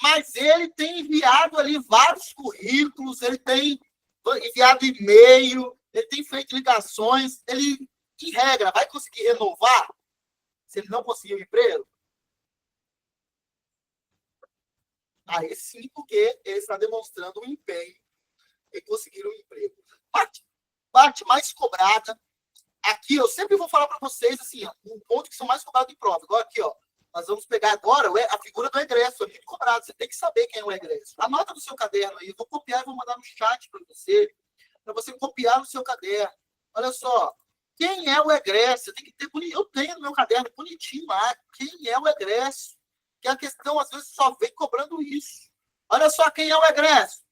Mas ele tem enviado ali vários currículos, ele tem enviado e-mail, ele tem feito ligações. Ele, em regra, vai conseguir renovar se ele não conseguir o emprego? Aí sim, porque ele está demonstrando um empenho em conseguir um emprego. Parte mais cobrada. Aqui, eu sempre vou falar para vocês, assim, um ponto que são mais cobrados em prova. Agora, aqui, ó. Nós vamos pegar agora a figura do egresso. É muito cobrado. Você tem que saber quem é o egresso. Anota no seu caderno aí. Eu vou copiar e vou mandar no chat para você copiar no seu caderno. Olha só. Quem é o egresso? Tem que ter eu tenho no meu caderno bonitinho lá. Quem é o egresso? Que a questão, às vezes, só vem cobrando isso. Olha só quem é o egresso.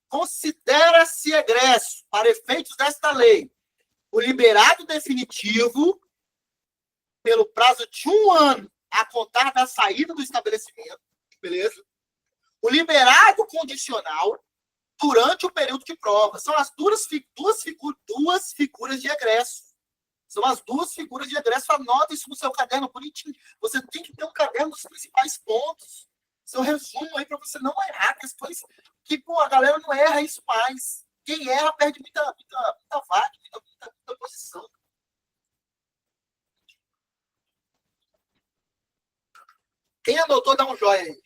Considera-se egresso, para efeitos desta lei, o liberado definitivo pelo prazo de 1 ano a contar da saída do estabelecimento, beleza? o liberado condicional durante o período de prova. São as duas figuras de egresso. São as duas figuras de egresso. Anota isso no seu caderno bonitinho. Você tem que ter um caderno dos principais pontos. Seu resumo aí para você não errar questões que, pô, a galera não erra isso mais. Quem erra perde muita vaga, muita posição. Quem anotou, dá um joia aí.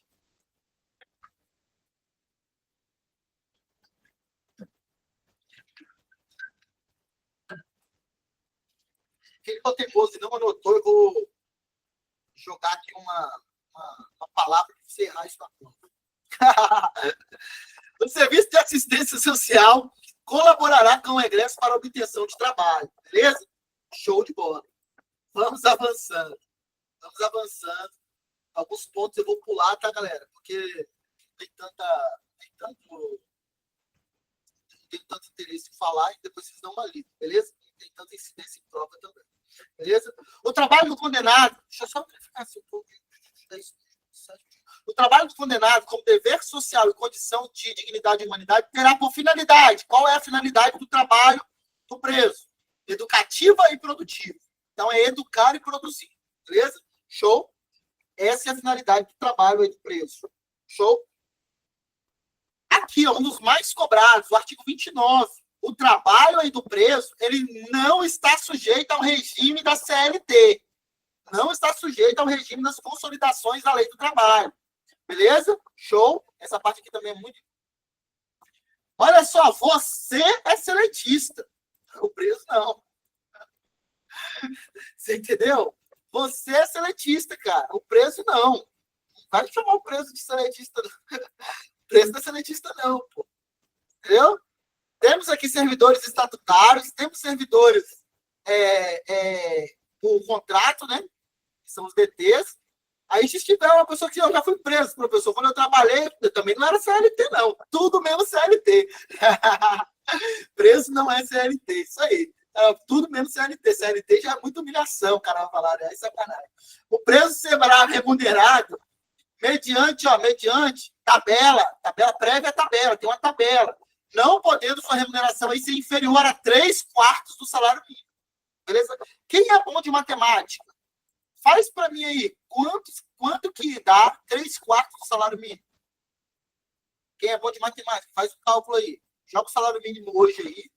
Quem ficou teimoso e não anotou, eu vou jogar aqui uma palavra para você errar isso na conta. O serviço de assistência social colaborará com o egresso para a obtenção de trabalho. Beleza? Show de bola. Vamos avançando. Alguns pontos eu vou pular, tá, galera? Porque tem tanto interesse em falar e depois vocês dão uma lida, beleza? Tem tanta incidência em prova também. Beleza? O trabalho do condenado, deixa eu só verificar se eu estou. O trabalho do condenado, como dever social e condição de dignidade e humanidade, terá por finalidade. Qual é a finalidade do trabalho do preso? Educativa e produtiva. Então, é educar e produzir. Beleza? Show? Essa é a finalidade do trabalho aí do preso. Show? Aqui, ó, um dos mais cobrados, o artigo 29. O trabalho aí do preso, ele não está sujeito ao regime da CLT. Não está sujeito ao regime das consolidações da lei do trabalho. Beleza? Show? Essa parte aqui também é muito... Olha só, você é seletista. O preso não. Você entendeu? Você é seletista, cara. O preso não. Não vai chamar o preso de seletista, não. O preso não é seletista, não, pô. Entendeu? Temos aqui servidores estatutários, temos servidores por contrato, né? Que são os DTs. Aí, se tiver uma pessoa que eu já fui preso, professor, quando eu trabalhei, eu também não era CLT, não. Tudo mesmo CLT. Preso não é CLT, isso aí. Tudo mesmo CLT. CLT já é muita humilhação, o cara vai falar, né? É sacanagem. O preso será remunerado mediante tabela prévia, tabela, tem uma tabela. Não podendo sua remuneração aí ser inferior a 3/4 do salário mínimo. Beleza? Quem é bom de matemática? Faz para mim aí, quanto que dá 3/4 do salário mínimo? Quem é bom de matemática, faz o cálculo aí. Joga o salário mínimo hoje aí.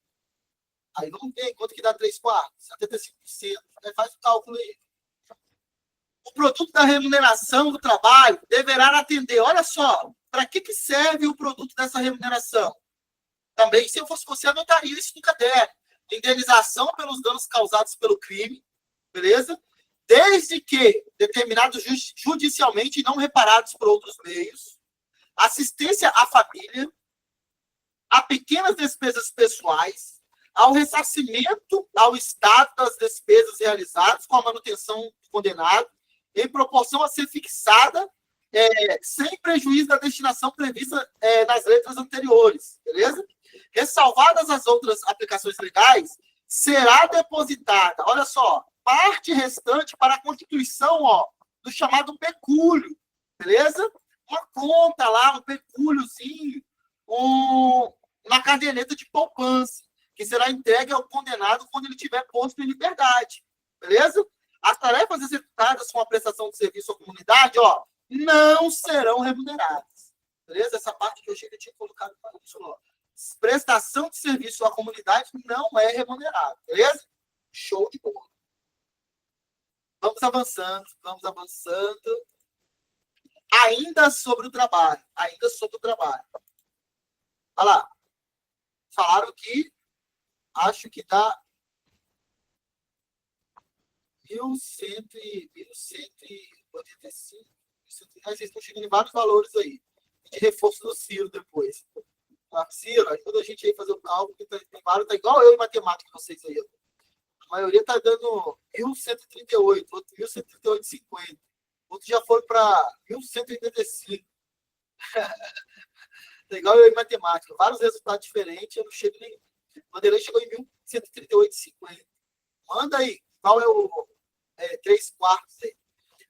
Aí vamos ver quanto que dá 3/4. 75%. Aí faz o cálculo aí. O produto da remuneração do trabalho deverá atender. Olha só, para que serve o produto dessa remuneração? Também, se eu fosse você, anotaria isso no caderno. Indenização pelos danos causados pelo crime. Beleza? Desde que determinados judicialmente e não reparados por outros meios, assistência à família, a pequenas despesas pessoais, ao ressarcimento ao Estado das despesas realizadas com a manutenção do condenado, em proporção a ser fixada, sem prejuízo da destinação prevista nas letras anteriores, beleza? Ressalvadas as outras aplicações legais, será depositada, olha só, parte restante para a constituição, ó, do chamado pecúlio, beleza? Uma conta lá, um pecúliozinho, uma caderneta de poupança, que será entregue ao condenado quando ele tiver posto em liberdade, beleza? As tarefas executadas com a prestação de serviço à comunidade, ó, não serão remuneradas, beleza? Essa parte que eu tinha colocado para isso, ó. Prestação de serviço à comunidade não é remunerada, beleza? Show de bola. Vamos avançando. Ainda sobre o trabalho. Olha lá. Falaram que acho que dá 1.185. Vocês estão chegando em vários valores aí. De reforço do Ciro depois. Ciro, ajuda a gente aí a fazer o cálculo, que tem vários, tá igual eu em matemática, vocês aí. A maioria está dando 1.138, outro 1.138,50. Outros já foram para 1.185. Tá igual eu em matemática. Vários resultados diferentes, eu não chego nem. O Vanderlei chegou em 1.138,50. Manda aí, qual é o 3/4 aí.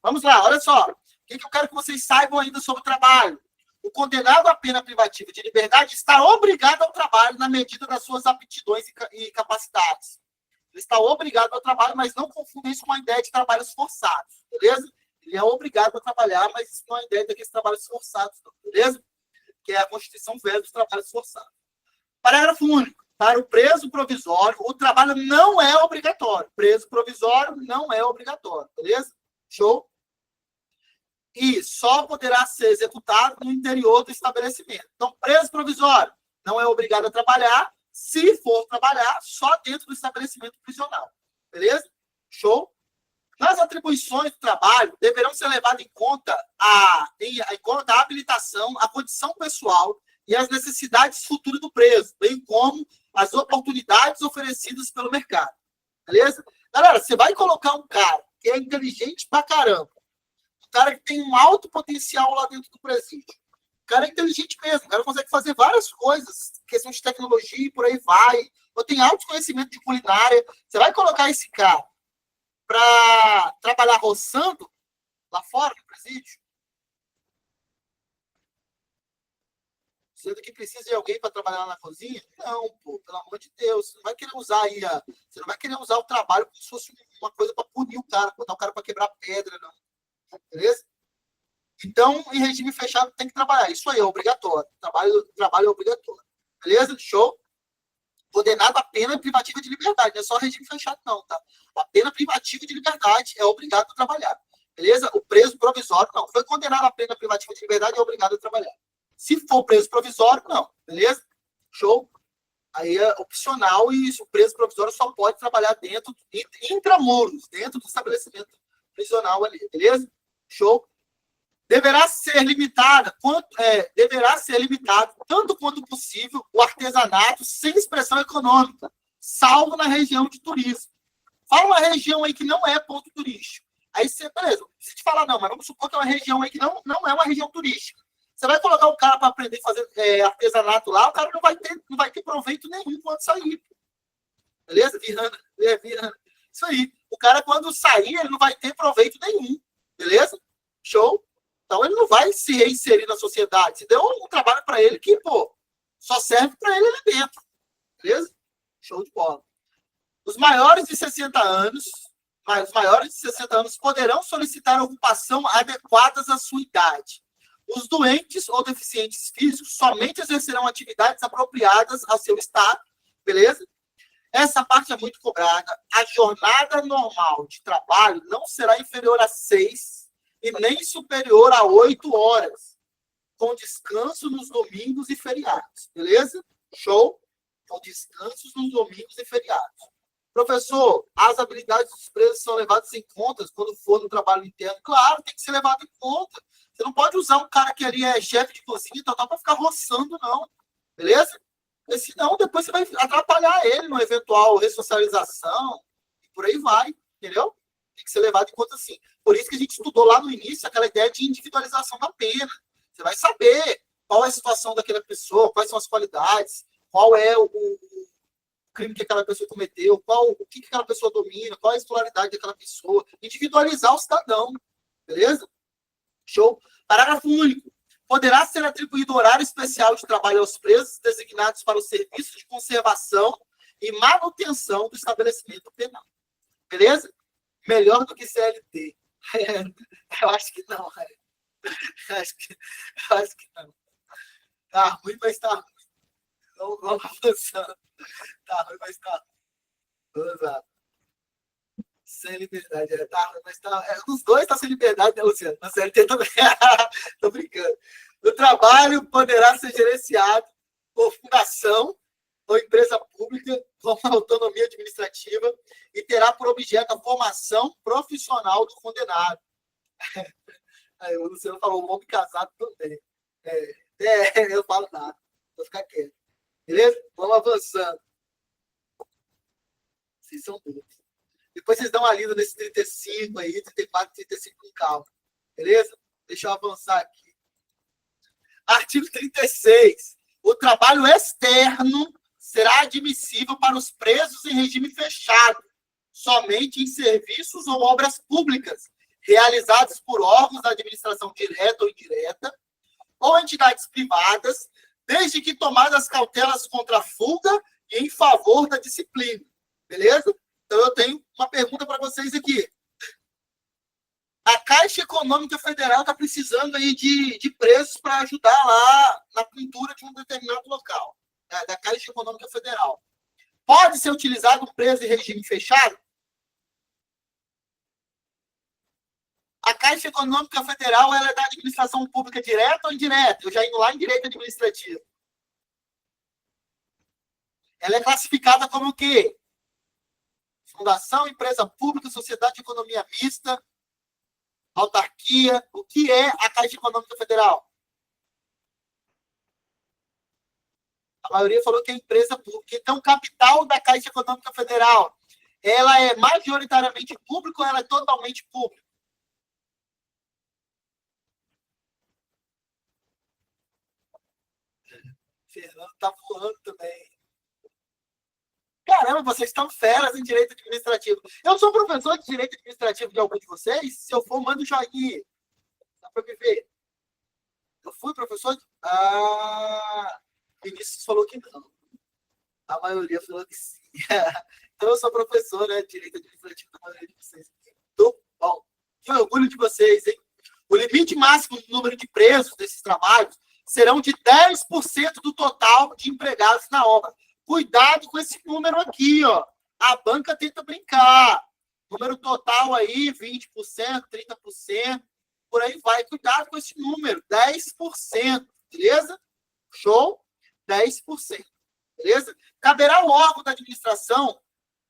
Vamos lá, olha só. O que eu quero que vocês saibam ainda sobre o trabalho? O condenado à pena privativa de liberdade está obrigado ao trabalho na medida das suas aptidões e capacidades. Ele está obrigado ao trabalho, mas não confunda isso com a ideia de trabalhos forçados, beleza? Ele é obrigado a trabalhar, mas isso não é a ideia daqueles trabalhos forçados, não, beleza? Que é a Constituição Velha dos trabalhos forçados. Parágrafo único. Para o preso provisório, o trabalho não é obrigatório. Preso provisório não é obrigatório, beleza? Show? E só poderá ser executado no interior do estabelecimento. Então, preso provisório não é obrigado a trabalhar. Se for trabalhar, só dentro do estabelecimento prisional. Beleza? Show? Nas atribuições do trabalho, deverão ser levadas em conta a habilitação, a condição pessoal e as necessidades futuras do preso, bem como as oportunidades oferecidas pelo mercado. Beleza? Galera, você vai colocar um cara que é inteligente pra caramba, um cara que tem um alto potencial lá dentro do presídio. O cara é inteligente mesmo, o cara consegue fazer várias coisas, questão de tecnologia e por aí vai, ou tem alto conhecimento de culinária. Você vai colocar esse cara para trabalhar roçando lá fora no presídio? Sendo que precisa de alguém para trabalhar na cozinha? Não, pô, pelo amor de Deus. Você não vai querer usar aí você não vai querer usar o trabalho como se fosse uma coisa para punir o cara, botar o cara para quebrar pedra, não. Beleza? Então, em regime fechado, tem que trabalhar. Isso aí é obrigatório. Trabalho é obrigatório. Beleza? Show? Condenado a pena privativa de liberdade. Não é só regime fechado, não, tá? A pena privativa de liberdade é obrigado a trabalhar. Beleza? O preso provisório, não. Foi condenado a pena privativa de liberdade, é obrigado a trabalhar. Se for preso provisório, não. Beleza? Show? Aí é opcional e o preso provisório só pode trabalhar dentro, intramuros, dentro do estabelecimento prisional ali. Beleza? Show? Deverá ser limitado, tanto quanto possível, o artesanato sem expressão econômica, salvo na região de turismo. Fala uma região aí que não é ponto turístico. Aí você, beleza, se te falar não, mas vamos supor que é uma região aí que não é uma região turística. Você vai colocar o cara para aprender a fazer artesanato lá, o cara não vai ter proveito nenhum quando sair. Beleza? Virando. Isso aí. O cara, quando sair, ele não vai ter proveito nenhum. Beleza? Show? Então, ele não vai se reinserir na sociedade. Se deu um trabalho para ele que, pô, só serve para ele ali dentro. Beleza? Show de bola. Os maiores de 60 anos poderão solicitar ocupação adequadas à sua idade. Os doentes ou deficientes físicos somente exercerão atividades apropriadas ao seu estado. Beleza? Essa parte é muito cobrada. A jornada normal de trabalho não será inferior a 6 e nem superior a 8 horas, com descanso nos domingos e feriados. Beleza? Show? Com descansos nos domingos e feriados. Professor, as habilidades dos presos são levadas em conta quando for no trabalho interno? Claro, tem que ser levado em conta. Você não pode usar um cara que ali é chefe de cozinha e tal, para ficar roçando, não. Beleza? Porque senão depois você vai atrapalhar ele numa eventual ressocialização e por aí vai. Entendeu? Tem que ser levado em conta assim. Por isso que a gente estudou lá no início aquela ideia de individualização da pena. Você vai saber qual é a situação daquela pessoa, quais são as qualidades, qual é o crime que aquela pessoa cometeu, o que aquela pessoa domina, qual é a escolaridade daquela pessoa. Individualizar o cidadão. Beleza? Show? Parágrafo único. Poderá ser atribuído horário especial de trabalho aos presos designados para o serviço de conservação e manutenção do estabelecimento penal. Beleza? Melhor do que CLT. Eu acho que não, cara. Eu acho que não. Tá ruim, mas tá ruim. Vamos avançando. Tá ruim, mas tá ruim. Vamos lá. Sem liberdade. Tá ruim, mas tá... Os dois tá sem liberdade, né, Luciano? Na CLT também. Tô brincando. O trabalho poderá ser gerenciado por fundação ou empresa pública com autonomia administrativa e terá por objeto a formação profissional do condenado. Aí o Luciano falou, o homem casado também. Eu falo nada. Vou ficar quieto. Beleza? Vamos avançando. Vocês são todos. Depois vocês dão uma lida nesse 35 aí, 34, 35 com calma. Beleza? Deixa eu avançar aqui. Artigo 36. O trabalho externo será admissível para os presos em regime fechado, somente em serviços ou obras públicas, realizados por órgãos da administração direta ou indireta, ou entidades privadas, desde que tomadas cautelas contra a fuga e em favor da disciplina. Beleza? Então, eu tenho uma pergunta para vocês aqui. A Caixa Econômica Federal está precisando aí de presos para ajudar lá na pintura de um determinado local, né, da Caixa Econômica Federal. Pode ser utilizado um preso em regime fechado? A Caixa Econômica Federal ela é da administração pública direta ou indireta? Eu já indo lá em direito administrativo. Ela é classificada como o quê? Fundação, empresa pública, sociedade de economia mista, autarquia. O que é a Caixa Econômica Federal? A maioria falou que é empresa pública. Então, o capital da Caixa Econômica Federal, ela é majoritariamente pública ou ela é totalmente pública? Fernando tá voando também. Caramba, vocês estão feras em direito administrativo. Eu sou professor de direito administrativo de algum de vocês? Se eu for, manda um joinha. Dá para me ver. Eu fui professor de... Vinícius falou que não. A maioria falou que sim. Então, eu sou professor, né, de direito administrativo da maioria de vocês. Muito bom. Que orgulho de vocês, hein? O limite máximo do número de presos desses trabalhos serão de 10% do total de empregados na obra. Cuidado com esse número aqui, ó. A banca tenta brincar. Número total aí, 20%, 30%, por aí vai. Cuidado com esse número, 10%, beleza? Show? 10%, beleza? Caberá ao órgão da administração,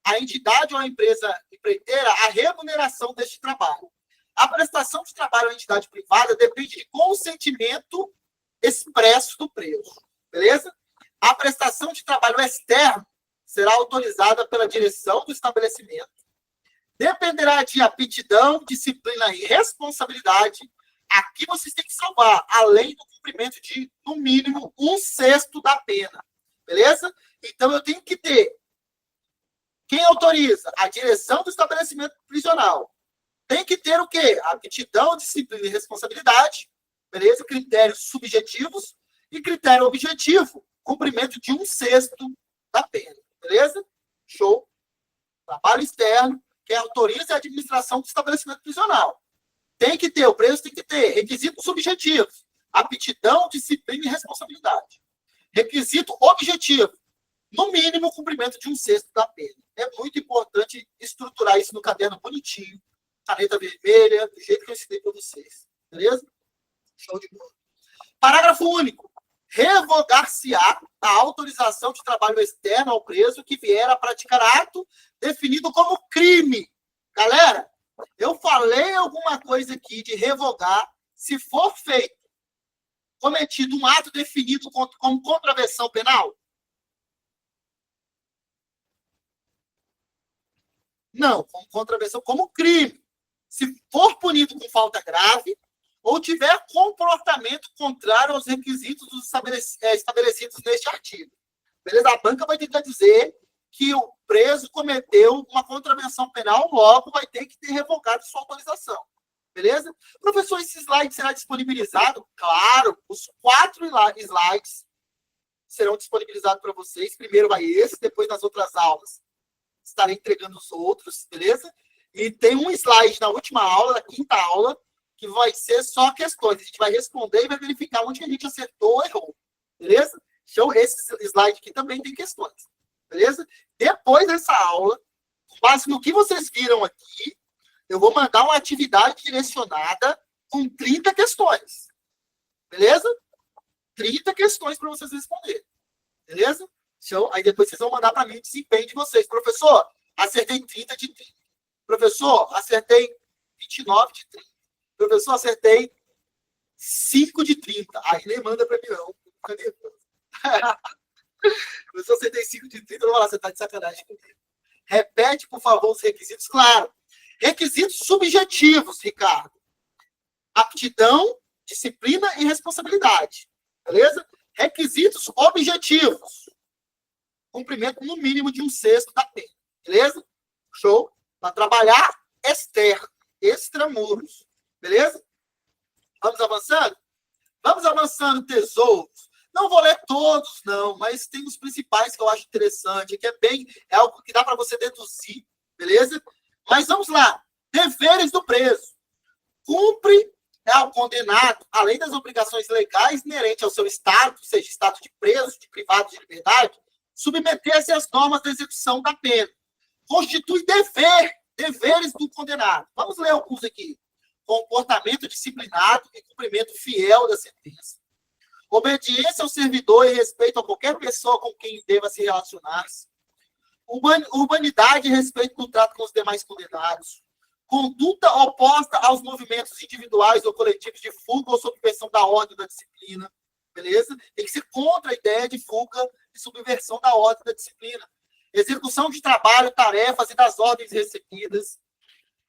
a entidade ou a empresa empreiteira, a remuneração deste trabalho. A prestação de trabalho à entidade privada depende de consentimento expresso do preso, beleza? A prestação de trabalho externo será autorizada pela direção do estabelecimento. Dependerá de aptidão, disciplina e responsabilidade. Aqui vocês têm que salvar, além do cumprimento de, no mínimo, 1/6 da pena. Beleza? Então, eu tenho que ter quem autoriza? A direção do estabelecimento prisional. Tem que ter o quê? Aptidão, disciplina e responsabilidade. Beleza? Critérios subjetivos e critério objetivo. Cumprimento de 1/6 da pena. Beleza? Show. Trabalho externo, que autoriza a administração do estabelecimento prisional. Tem que ter, o preso tem que ter requisitos subjetivos. Aptidão, disciplina e responsabilidade. Requisito objetivo. No mínimo, cumprimento de 1/6 da pena. É muito importante estruturar isso no caderno bonitinho. Caneta vermelha, do jeito que eu ensinei para vocês. Beleza? Show de bola. Parágrafo único. Revogar-se-á a autorização de trabalho externo ao preso que vier a praticar ato definido como crime. Galera, eu falei alguma coisa aqui de revogar se for feito, cometido um ato definido como contravenção penal? Não, como contravenção, como crime. Se for punido com falta grave, ou tiver comportamento contrário aos requisitos estabelecidos neste artigo. Beleza? A banca vai tentar dizer que o preso cometeu uma contravenção penal, logo vai ter que ter revogado sua autorização. Beleza? Professor, esse slide será disponibilizado? Claro, os 4 slides serão disponibilizados para vocês. Primeiro vai esse, depois nas outras aulas estarei entregando os outros, beleza? E tem um slide na última aula, na 5ª aula, que vai ser só questões. A gente vai responder e vai verificar onde a gente acertou ou errou. Beleza? Então, esse slide aqui também tem questões. Beleza? Depois dessa aula, com base no que vocês viram aqui, eu vou mandar uma atividade direcionada com 30 questões. Beleza? 30 questões para vocês responderem. Beleza? Então, aí depois vocês vão mandar para mim o desempenho de vocês. Professor, acertei 30 de 30. Professor, acertei 29 de 30. Professor, acertei 5 de 30. Aí nem manda para mim, não. Cadê? Professor, acertei 5 de 30. Eu vou falar, você está de sacanagem comigo. Repete, por favor, os requisitos. Claro. Requisitos subjetivos, Ricardo. Aptidão, disciplina e responsabilidade. Beleza? Requisitos objetivos. Cumprimento no mínimo de 1/6 da pena. Beleza? Show? Para trabalhar externo, extramuros. Beleza? Vamos avançando? Vamos avançando, tesouros. Não vou ler todos, não, mas tem os principais que eu acho interessante, que é algo que dá para você deduzir, beleza? Mas vamos lá. Deveres do preso. Cumpre ao condenado, além das obrigações legais inerentes ao seu estado, seja estado de preso, de privado de liberdade, submeter-se às normas da execução da pena. Constitui deveres do condenado. Vamos ler alguns aqui. Comportamento disciplinado e cumprimento fiel da sentença. Obediência ao servidor e respeito a qualquer pessoa com quem deva se relacionar-se. Humanidade e respeito no trato com os demais condenados. Conduta oposta aos movimentos individuais ou coletivos de fuga ou subversão da ordem da disciplina. Beleza? Tem que ser contra a ideia de fuga e subversão da ordem da disciplina. Execução de trabalho, tarefas e das ordens recebidas.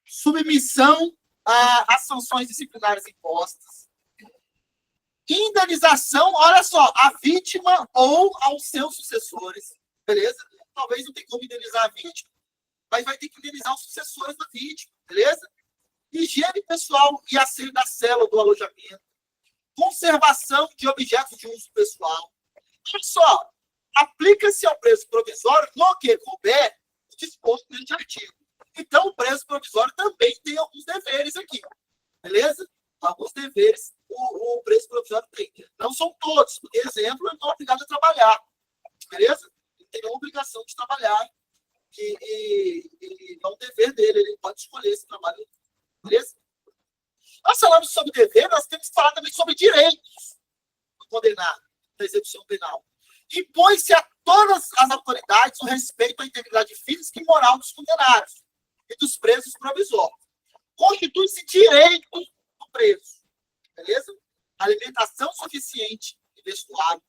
Submissão às sanções disciplinares impostas. Indenização, olha só, à vítima ou aos seus sucessores. Beleza? Talvez não tenha como indenizar a vítima, mas vai ter que indenizar os sucessores da vítima. Beleza? Higiene pessoal e asseio da cela do alojamento. Conservação de objetos de uso pessoal. Olha só, aplica-se ao preso provisório no que couber o disposto neste artigo. Então, o preso provisório também tem alguns deveres aqui. Beleza? Alguns deveres o preso provisório tem. Não são todos. Por exemplo, ele não é obrigado a trabalhar. Beleza? Ele tem a obrigação de trabalhar. E é um dever dele. Ele pode escolher esse trabalho. Beleza? Nós falamos sobre dever, nós temos que falar também sobre direitos do condenado da execução penal. Impõe-se a todas as autoridades o respeito à integridade física e moral dos condenados e dos presos provisórios. Constitui-se direito do preso. Beleza? Alimentação suficiente e vestuário.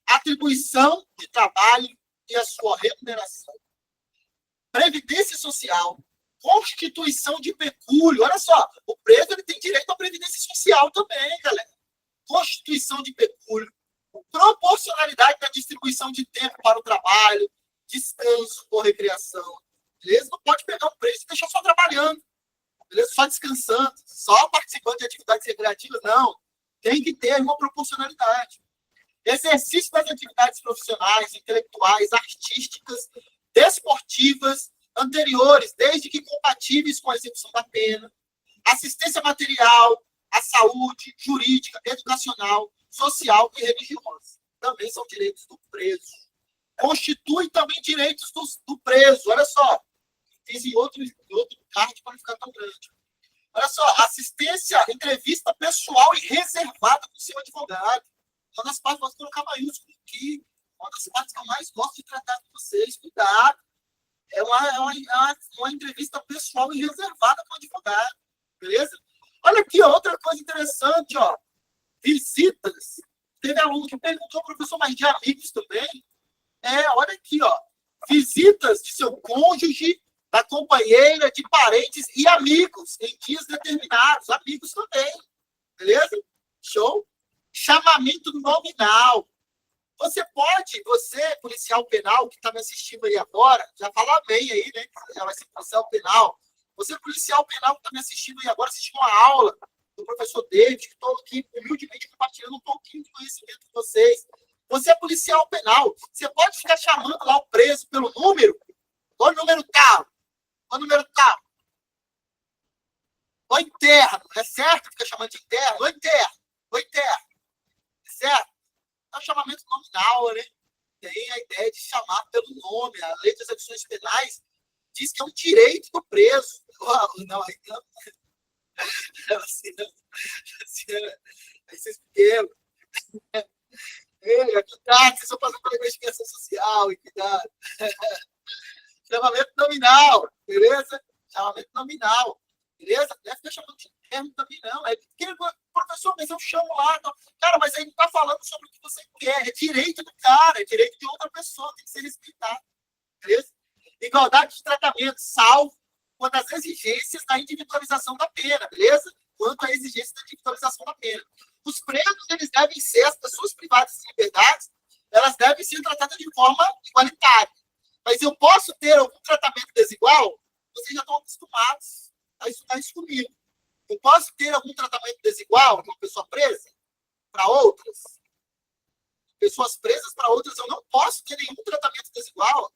Atribuição de trabalho e a sua remuneração. Previdência social. Constituição de pecúlio. Olha só, o preso ele tem direito à previdência social também, galera. Constituição de pecúlio. Proporcionalidade da distribuição de tempo para o trabalho, descanso ou recreação. Beleza? Não pode pegar um preso e deixar só trabalhando. Beleza? Só descansando, só participando de atividades recreativas. Não. Tem que ter uma proporcionalidade. Exercício das atividades profissionais, intelectuais, artísticas, desportivas, anteriores, desde que compatíveis com a execução da pena. Assistência material, à saúde, jurídica, educacional, social e religiosa. Também são direitos do preso. Constitui também direitos do preso. Olha só. Fiz em outro card para não ficar tão grande. Olha só. Assistência, entrevista pessoal e reservada com o seu advogado. Uma das partes, posso colocar maiúsculo aqui. Uma das partes que eu mais gosto de tratar com vocês. Cuidado. É uma entrevista pessoal e reservada com o advogado. Beleza? Olha aqui, ó, outra coisa interessante, ó. Visitas. Teve aluno que perguntou, professor, mas de amigos também? Olha aqui, ó. Visitas de seu cônjuge, da companheira, de parentes e amigos em dias determinados. Amigos também. Beleza? Show? Chamamento nominal. Você, policial penal, que está me assistindo aí agora, já fala bem aí, né? Já vai ser policial penal. Você, policial penal, que está me assistindo aí agora, assistiu uma aula do professor David, que estou aqui humildemente compartilhando um pouquinho de conhecimento com vocês. Você é policial penal. Você pode ficar chamando lá o preso pelo número. Qual número tal? Qual número tal? O interno. É certo? Fica chamando de interno. O interno. O interno. É certo? É um chamamento nominal, né? Tem a ideia de chamar pelo nome. A lei das execuções penais diz que é um direito do preso. Não, aí não. Assim, aí vocês quebram. Cuidado, vocês estão passando pela investigação social, cuidado. Chamamento nominal, beleza? Chamamento nominal, beleza? Não deve ficar chamando de interno também, não. Professor, mas eu chamo lá. Não. Cara, mas aí não está falando sobre o que você quer. É direito do cara, é direito de outra pessoa, tem que ser respeitado. Beleza? Igualdade de tratamento, salvo quanto às exigências da individualização da pena, beleza? Quanto à exigência da individualização da pena. Os presos, eles devem ser, as pessoas privadas de liberdade, elas devem ser tratadas de forma igualitária. Mas eu posso ter algum tratamento desigual? Vocês já estão acostumados a estudar isso comigo. Eu posso ter algum tratamento desigual de uma pessoa presa? para outras. Pessoas presas para outras, eu não posso ter nenhum tratamento desigual.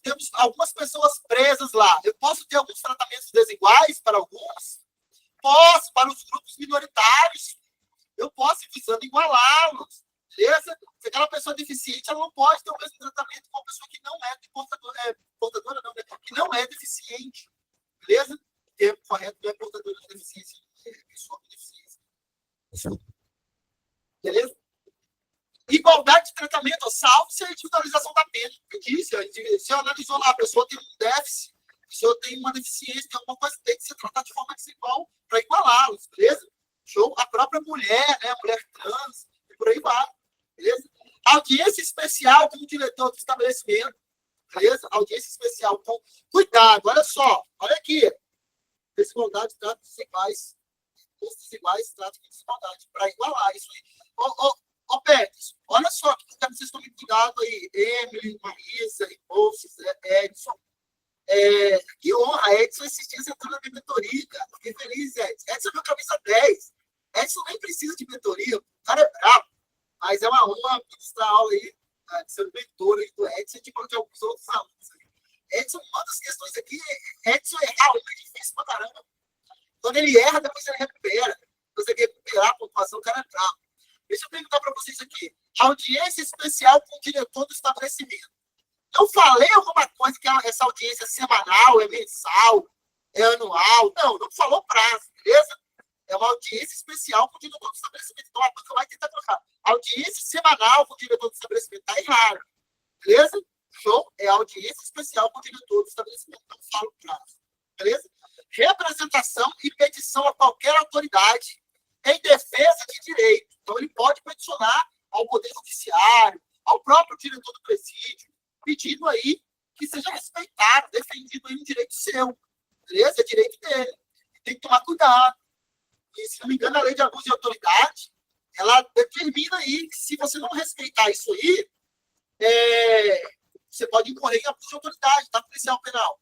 Temos algumas pessoas presas lá. Eu posso ter alguns tratamentos desiguais para alguns? Posso, para os grupos minoritários. Eu posso ir visando igualá-los. Beleza? Se aquela pessoa é deficiente, ela não pode ter o mesmo tratamento com uma pessoa que não é portadora, não, né? Que não é deficiente. Beleza? O termo correto não é portadora de deficiência, é pessoa com deficiência. Beleza? Igualdade de tratamento, salve-se a individualização da pena. Eu disse, se eu analisou lá, a pessoa tem um déficit, a pessoa tem uma deficiência, tem alguma coisa que tem que ser tratada de forma desigual para igualá-los, beleza? Show? A própria mulher, né? A mulher trans, e por aí vai, beleza? Audiência especial com o diretor do estabelecimento, beleza? Audiência especial com... Cuidado, olha só, olha aqui. Desigualdade trata de desiguais. Os desiguais tratam de desigualdade, para igualar isso aí. Ô, Pérez, olha só, vocês estão me cuidado aí, Emily, Marisa, Rebouças, Edson. Que honra, Edson, esses dias entrou na minha mentoria, cara. Fiquei feliz, Edson. Edson é meu camisa 10. Edson nem precisa de mentoria, o cara é bravo. Mas é uma honra ministrar aula aí, de ser o mentor aí do Edson, de alguns outros alunos aí. Edson, uma das questões aqui, Edson errar é difícil pra caramba. Quando ele erra, depois ele recupera. Depois ele recuperar a pontuação, o cara é bravo. Deixa eu perguntar para vocês aqui. Audiência especial com o diretor do estabelecimento. Eu falei alguma coisa que essa audiência é semanal, é mensal, é anual? Não falou prazo, beleza? É uma audiência especial com o diretor do estabelecimento. Então a banca vai tentar trocar. Audiência semanal com o diretor do estabelecimento. Está errado. Beleza? Show? É audiência especial com o diretor do estabelecimento. Não falo prazo. Beleza? Representação e petição a qualquer autoridade em defesa de direito. Então, ele pode peticionar ao Poder Judiciário, ao próprio diretor do presídio, pedindo aí que seja respeitado, defendido aí um direito seu. Beleza? É direito dele. Tem que tomar cuidado. E, se não me engano, a lei de abuso de autoridade, ela determina aí que se você não respeitar isso aí, você pode incorrer em abuso de autoridade, tá? Policial penal.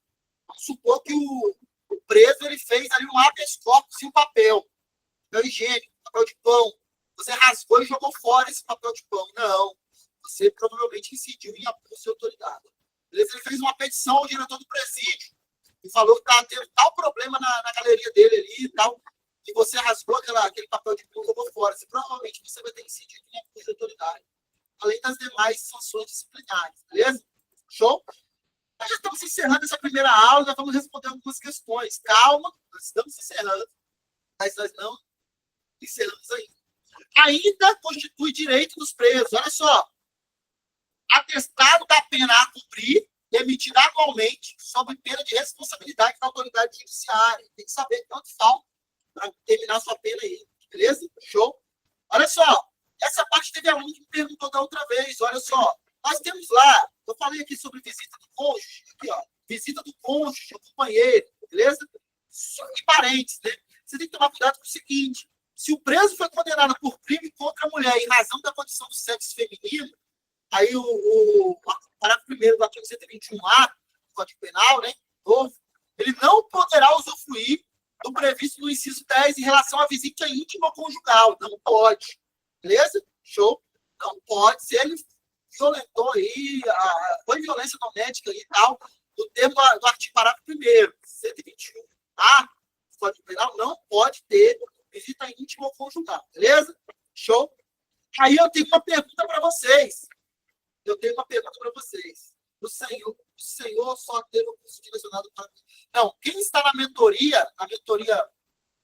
Vamos supor que o preso ele fez ali um habeas corpus e um papel higiênico, papel de pão. Você rasgou e jogou fora esse papel de pão. Não. Você provavelmente incidiu em abuso de autoridade. Beleza? Ele fez uma petição ao diretor do presídio e falou que estava tendo tal problema na galeria dele ali e tal, e você rasgou aquele papel de pão e jogou fora. Provavelmente você vai ter incidido em abuso de autoridade. Além das demais sanções disciplinares. Beleza? Show? Nós já estamos encerrando essa primeira aula, já vamos responder algumas questões. Calma, nós estamos encerrando, mas nós não encerramos ainda. Ainda constitui direito dos presos. Olha só. Atestado da pena a cumprir, emitido anualmente, sob pena de responsabilidade da autoridade judiciária. Tem que saber quanto falta para terminar sua pena aí. Beleza? Show? Olha só. Essa parte teve aluno que me perguntou da outra vez. Olha só. Nós temos lá, eu falei aqui sobre visita do cônjuge. Aqui, ó. Visita do cônjuge, do companheiro. Beleza? E parentes, né? Você tem que tomar cuidado com o seguinte. Se o preso foi condenado por crime contra a mulher em razão da condição do sexo feminino, aí o parágrafo 1º do artigo 121A do Código Penal, né, novo, ele não poderá usufruir do previsto no inciso 10 em relação à visita íntima ou conjugal. Não pode. Beleza? Show? Não pode. Se ele violentou aí, foi violência doméstica e tal, do termo do artigo parágrafo 1º, 121A do Código Penal, não pode ter visita íntima ou conjugal, beleza? Show? Aí eu tenho uma pergunta para vocês. O Senhor só teve o curso direcionado para... Não, quem está na mentoria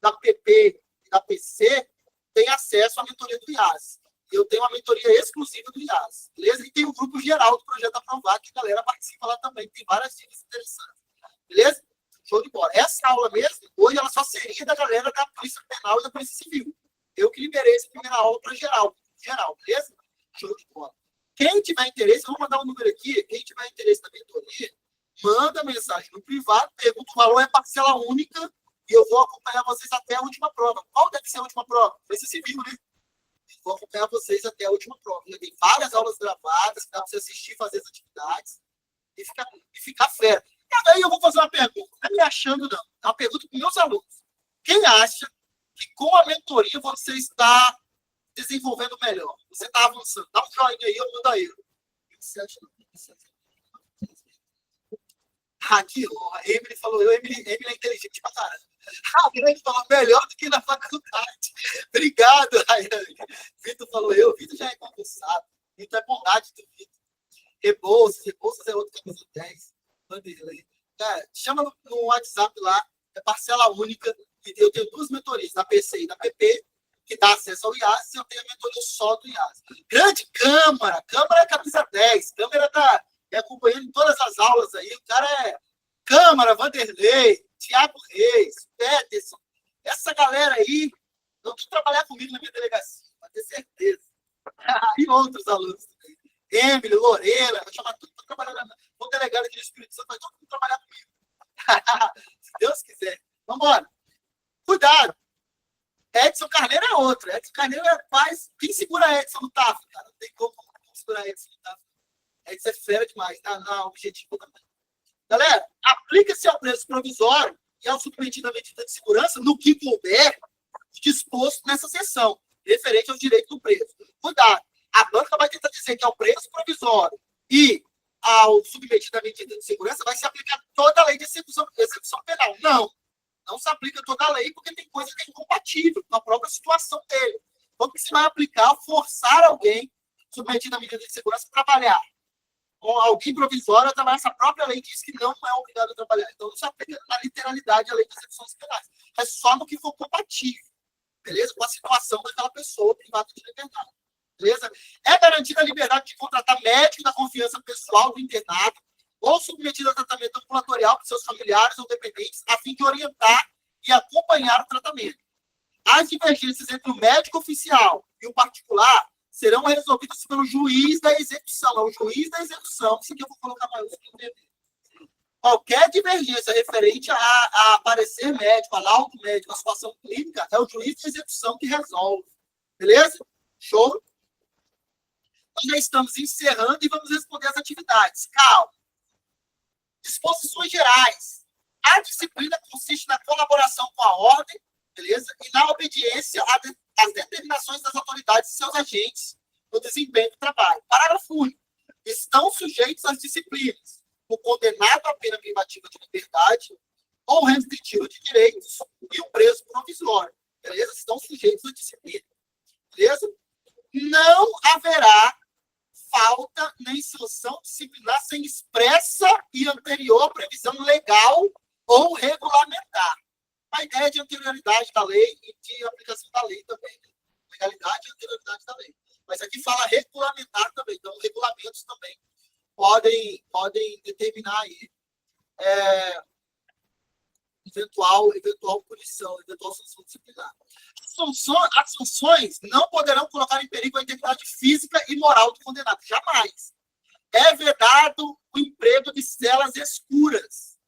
da PP e da PC, tem acesso à mentoria do IAS. Eu tenho uma mentoria exclusiva do IAS, beleza? E tem o grupo geral do Projeto Aprovado, que a galera participa lá também. Tem várias dicas interessantes, beleza? Show de bola. Essa aula mesmo, hoje, ela só seria da galera da Polícia Penal e da Polícia Civil. Eu que liberei essa primeira aula para geral, beleza? Show de bola. Quem tiver interesse, vou mandar um número aqui, quem tiver interesse na mentoria, manda mensagem no privado, pergunta o valor, é parcela única, e eu vou acompanhar vocês até a última prova. Qual deve ser a última prova? Polícia Civil, né? Vou acompanhar vocês até a última prova. Já tem várias aulas gravadas, dá para você assistir, fazer as atividades, e ficar fera. E aí eu vou fazer uma pergunta. Não é me achando, não. É uma pergunta para você está desenvolvendo melhor. Você está avançando. Dá um joinha aí, eu mando aí. Que honra. Emily falou, Emily é inteligente pra caramba. A Grande falou, melhor do que na faculdade. Obrigado, Rayane. Vitor falou, Vitor já é concursado. Vitor é bondade do Vitor. Rebouças é outro camisa 10. Cara, chama no WhatsApp lá, é parcela única. E eu tenho 2 mentorias, da PC e da PP, que dá acesso ao IAS, e eu tenho a mentoria só do IAS. Grande Câmara é camisa 10. Câmara tá me acompanhando em todas as aulas aí. O cara é Câmara, Vanderlei, Thiago Reis, Peterson. Essa galera aí, não quer trabalhar comigo na minha delegacia, pode ter certeza. E outros alunos também. Emily, Lorena, vou chamar tudo para trabalhar vou delegar aqui no Espírito Santo, vai todo mundo trabalhar comigo. Se Deus quiser. Vamos embora. Cuidado. Edson Carneiro é outro. Edson Carneiro faz. Quem segura Edson no TAF, cara? Não tem como segurar Edson no TAF. Edson é fera demais. Na objetivo também. Galera, aplica-se ao preço provisório e ao submetido à medida de segurança no que couber disposto nessa seção, referente ao direito do preso. Cuidado. A banca vai tentar dizer que ao preço provisório e ao submetido à medida de segurança vai se aplicar toda a lei de execução penal. Não se aplica toda a lei, porque tem coisa que é incompatível com a própria situação dele. Como que você vai aplicar, forçar alguém submetido à medida de segurança a trabalhar? Com alguém provisório a trabalhar, essa própria lei diz que não é obrigado a trabalhar. Então, não se aplica na literalidade a lei de execuções penais. É só no que for compatível, beleza? Com a situação daquela pessoa privada de liberdade. Beleza? É garantida a liberdade de contratar médico da confiança pessoal do internado ou submetido a tratamento ambulatorial por seus familiares ou dependentes, a fim de orientar e acompanhar o tratamento. As divergências entre o médico oficial e o particular serão resolvidas pelo juiz da execução. É o juiz da execução, isso aqui eu vou colocar mais um. Qualquer divergência referente a parecer médico, a laudo médico, a situação clínica, é o juiz da execução que resolve. Beleza? Show? Nós já estamos encerrando e vamos responder as atividades. Calma. Disposições gerais. A disciplina consiste na colaboração com a ordem, beleza? E na obediência às determinações das autoridades e seus agentes no desempenho do trabalho. Parágrafo único. Estão sujeitos às disciplinas o condenado à pena privativa de liberdade ou restritiva de direitos e o preso provisório. Beleza? Estão sujeitos à disciplina. Beleza? Não haverá falta nem sanção disciplinar sem expressa e anterior previsão legal ou regulamentar. A ideia de anterioridade da lei e de aplicação da lei também. Né? Legalidade e anterioridade da lei. Mas aqui fala regulamentar também. Então, regulamentos também podem determinar aí eventual punição, eventual sanção disciplinar. As sanções não poderão colocar em perigo a integridade física e moral do condenado. Jamais. É vedado o emprego de celas escuras.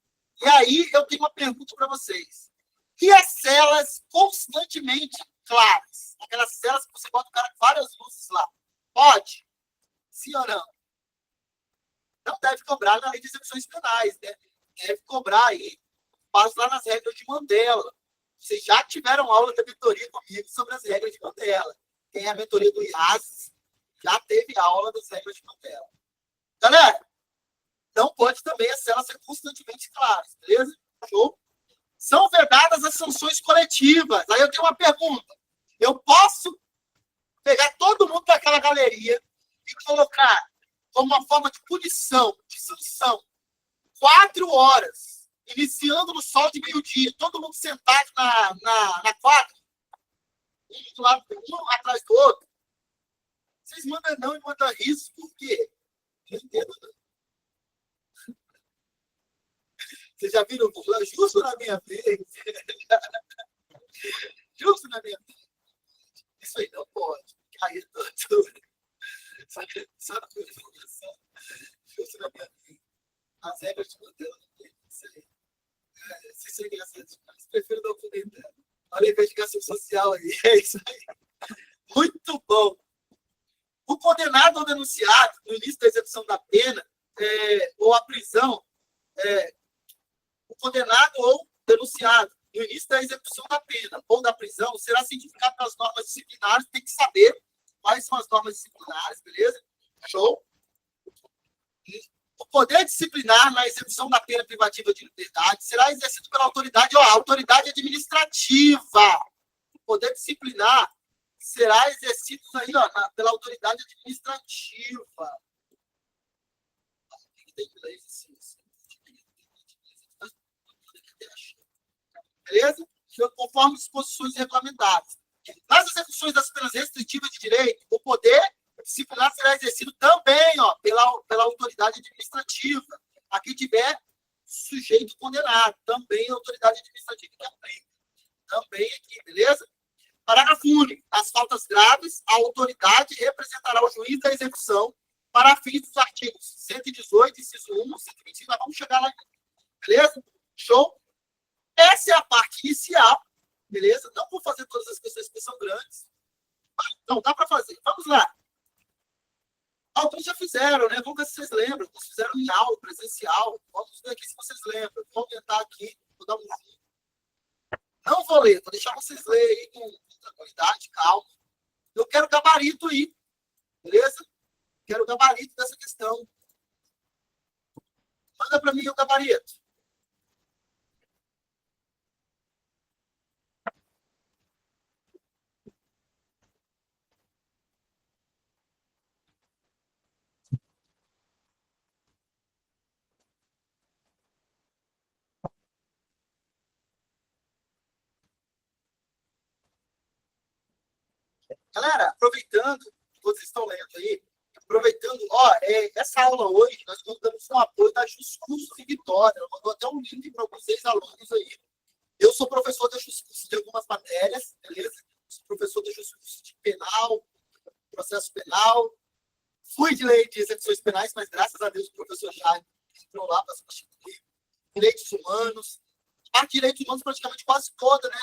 E aí eu tenho uma pergunta para vocês. E as celas constantemente claras? Aquelas celas que você bota o cara com várias luzes lá. Pode? Sim ou não? Não deve cobrar na lei de execuções penais, né? Deve cobrar aí, passo lá nas regras de Mandela. Vocês já tiveram aula de mentoria comigo sobre as regras de Mandela. Tem a mentoria do IAS, já teve aula das regras de Mandela. Galera, não pode também as celas ser constantemente claras, beleza? Show? São vedadas as sanções coletivas. Aí eu tenho uma pergunta. Eu posso pegar todo mundo daquela galeria e colocar como uma forma de punição, de sanção, 4 horas, iniciando no sol de meio-dia, todo mundo sentado na quadra, um atrás do outro. Vocês mandam não e mandam isso, por quê? Não entendo, não. Vocês já viram justo na minha vez? Justo na minha vez. Isso aí não pode. Aí é tortura. Sabe a informação? Justo na minha vez. As regras de Mandela não tem isso aí. Vocês são engraçados demais. Prefiro não comentar. Olha a investigação social aí. É isso aí. Muito bom. O condenado ou denunciado, no início da execução da pena, ou a prisão, o condenado ou denunciado, no início da execução da pena ou da prisão, será cientificado pelas normas disciplinares, tem que saber quais são as normas disciplinares, beleza? Show? O poder disciplinar na execução da pena privativa de liberdade será exercido pela autoridade, autoridade administrativa. O poder disciplinar será exercido aí, pela autoridade administrativa. Beleza? Conforme disposições regulamentadas. Nas execuções das penas restritivas de direito, o poder disciplinar será exercido também pela autoridade administrativa. Aqui tiver sujeito condenado, também a autoridade administrativa que aplica. Também aqui, beleza? Parágrafo único. As faltas graves, a autoridade representará o juiz da execução para fins dos artigos 118, inciso 1, 125, nós vamos chegar lá. Beleza? Show? Essa é a parte inicial. Beleza? Não vou fazer todas as questões que são grandes. Não, dá para fazer. Vamos lá. Alguns já fizeram, né? Vamos ver se vocês lembram. Alguns fizeram em aula, presencial. Vamos ver aqui se vocês lembram. Vou aumentar aqui. Vou dar um zoom. Não vou ler. Vou deixar vocês lerem com tranquilidade, calma. Eu quero gabarito aí. Beleza? Quero gabarito dessa questão. Manda para mim o gabarito. Galera, aproveitando que vocês estão lendo aí, essa aula hoje, nós contamos com o apoio da Juscursos em Vitória. Eu mandou até um link para vocês, alunos aí. Eu sou professor da Juscursos de algumas matérias, beleza? Sou professor da Juscursos de penal, processo penal. Fui de lei de execuções penais, mas graças a Deus o professor Jaime entrou lá para substituir. Direitos humanos. A parte de direitos humanos praticamente quase toda, né?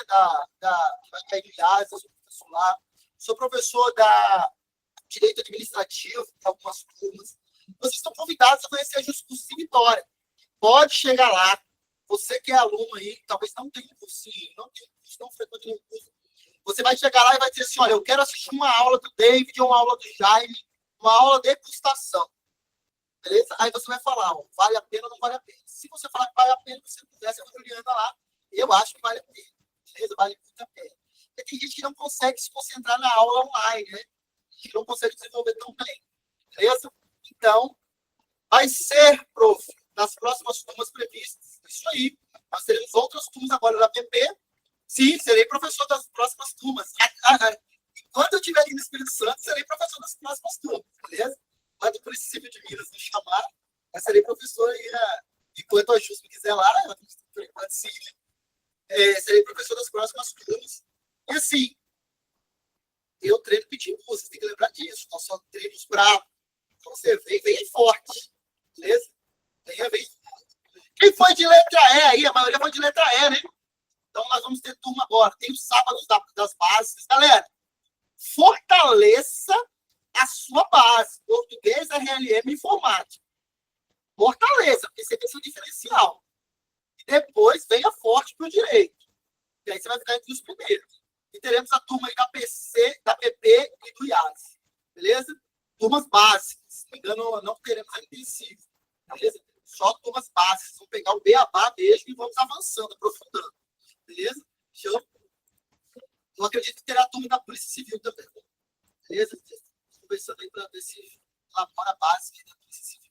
Da IAS, eu sou professor lá. Sou professor da Direito Administrativo, em algumas turmas. Vocês estão convidados a conhecer a Juscursos em Vitória. Pode chegar lá. Você que é aluno aí, talvez não tenha um cursinho, não tem curso, não frequenta nenhum curso. Você vai chegar lá e vai dizer assim, olha, eu quero assistir uma aula do David, uma aula do Jaime, uma aula de degustação. Beleza? Aí você vai falar, ó, vale a pena ou não vale a pena. Se você falar que vale a pena, você conversa com a Juliana lá. Eu acho que vale a pena. Beleza? Vale muito a pena. Porque tem gente que não consegue se concentrar na aula online, né? Que não consegue desenvolver tão bem. Beleza? Então, vai ser, prof, nas próximas turmas previstas. Isso aí. Nós teremos outras turmas agora da PP. Sim, serei professor das próximas turmas. Enquanto eu estiver aqui no Espírito Santo, serei professor das próximas turmas. Beleza? Lá do princípio de Minas me chamar, mas serei professor aí, enquanto a Jus me quiser lá, por enquanto sim. Serei professor das próximas turmas. E assim, eu treino pitbull, vocês têm que lembrar disso. Nós só treinos bravos. Então você vem forte. Beleza? Vem. Quem foi de letra E aí? A maioria foi de letra E, né? Então nós vamos ter turma agora. Tem os sábados das bases. Galera, fortaleça a sua base. Português, RLM e informática. Fortaleça, porque você tem seu diferencial. E depois venha forte para o direito. E aí você vai ficar entre os primeiros. E teremos a turma aí da PC, da PP e do IAS. Beleza? Turmas básicas. Se não me engano, não teremos a intensiva. Beleza? Só turmas básicas. Vamos pegar o beabá mesmo e vamos avançando, aprofundando. Beleza? Show? Eu acredito que terá a turma da Polícia Civil também. Beleza? Conversando aí para ver se labora básica da Polícia Civil.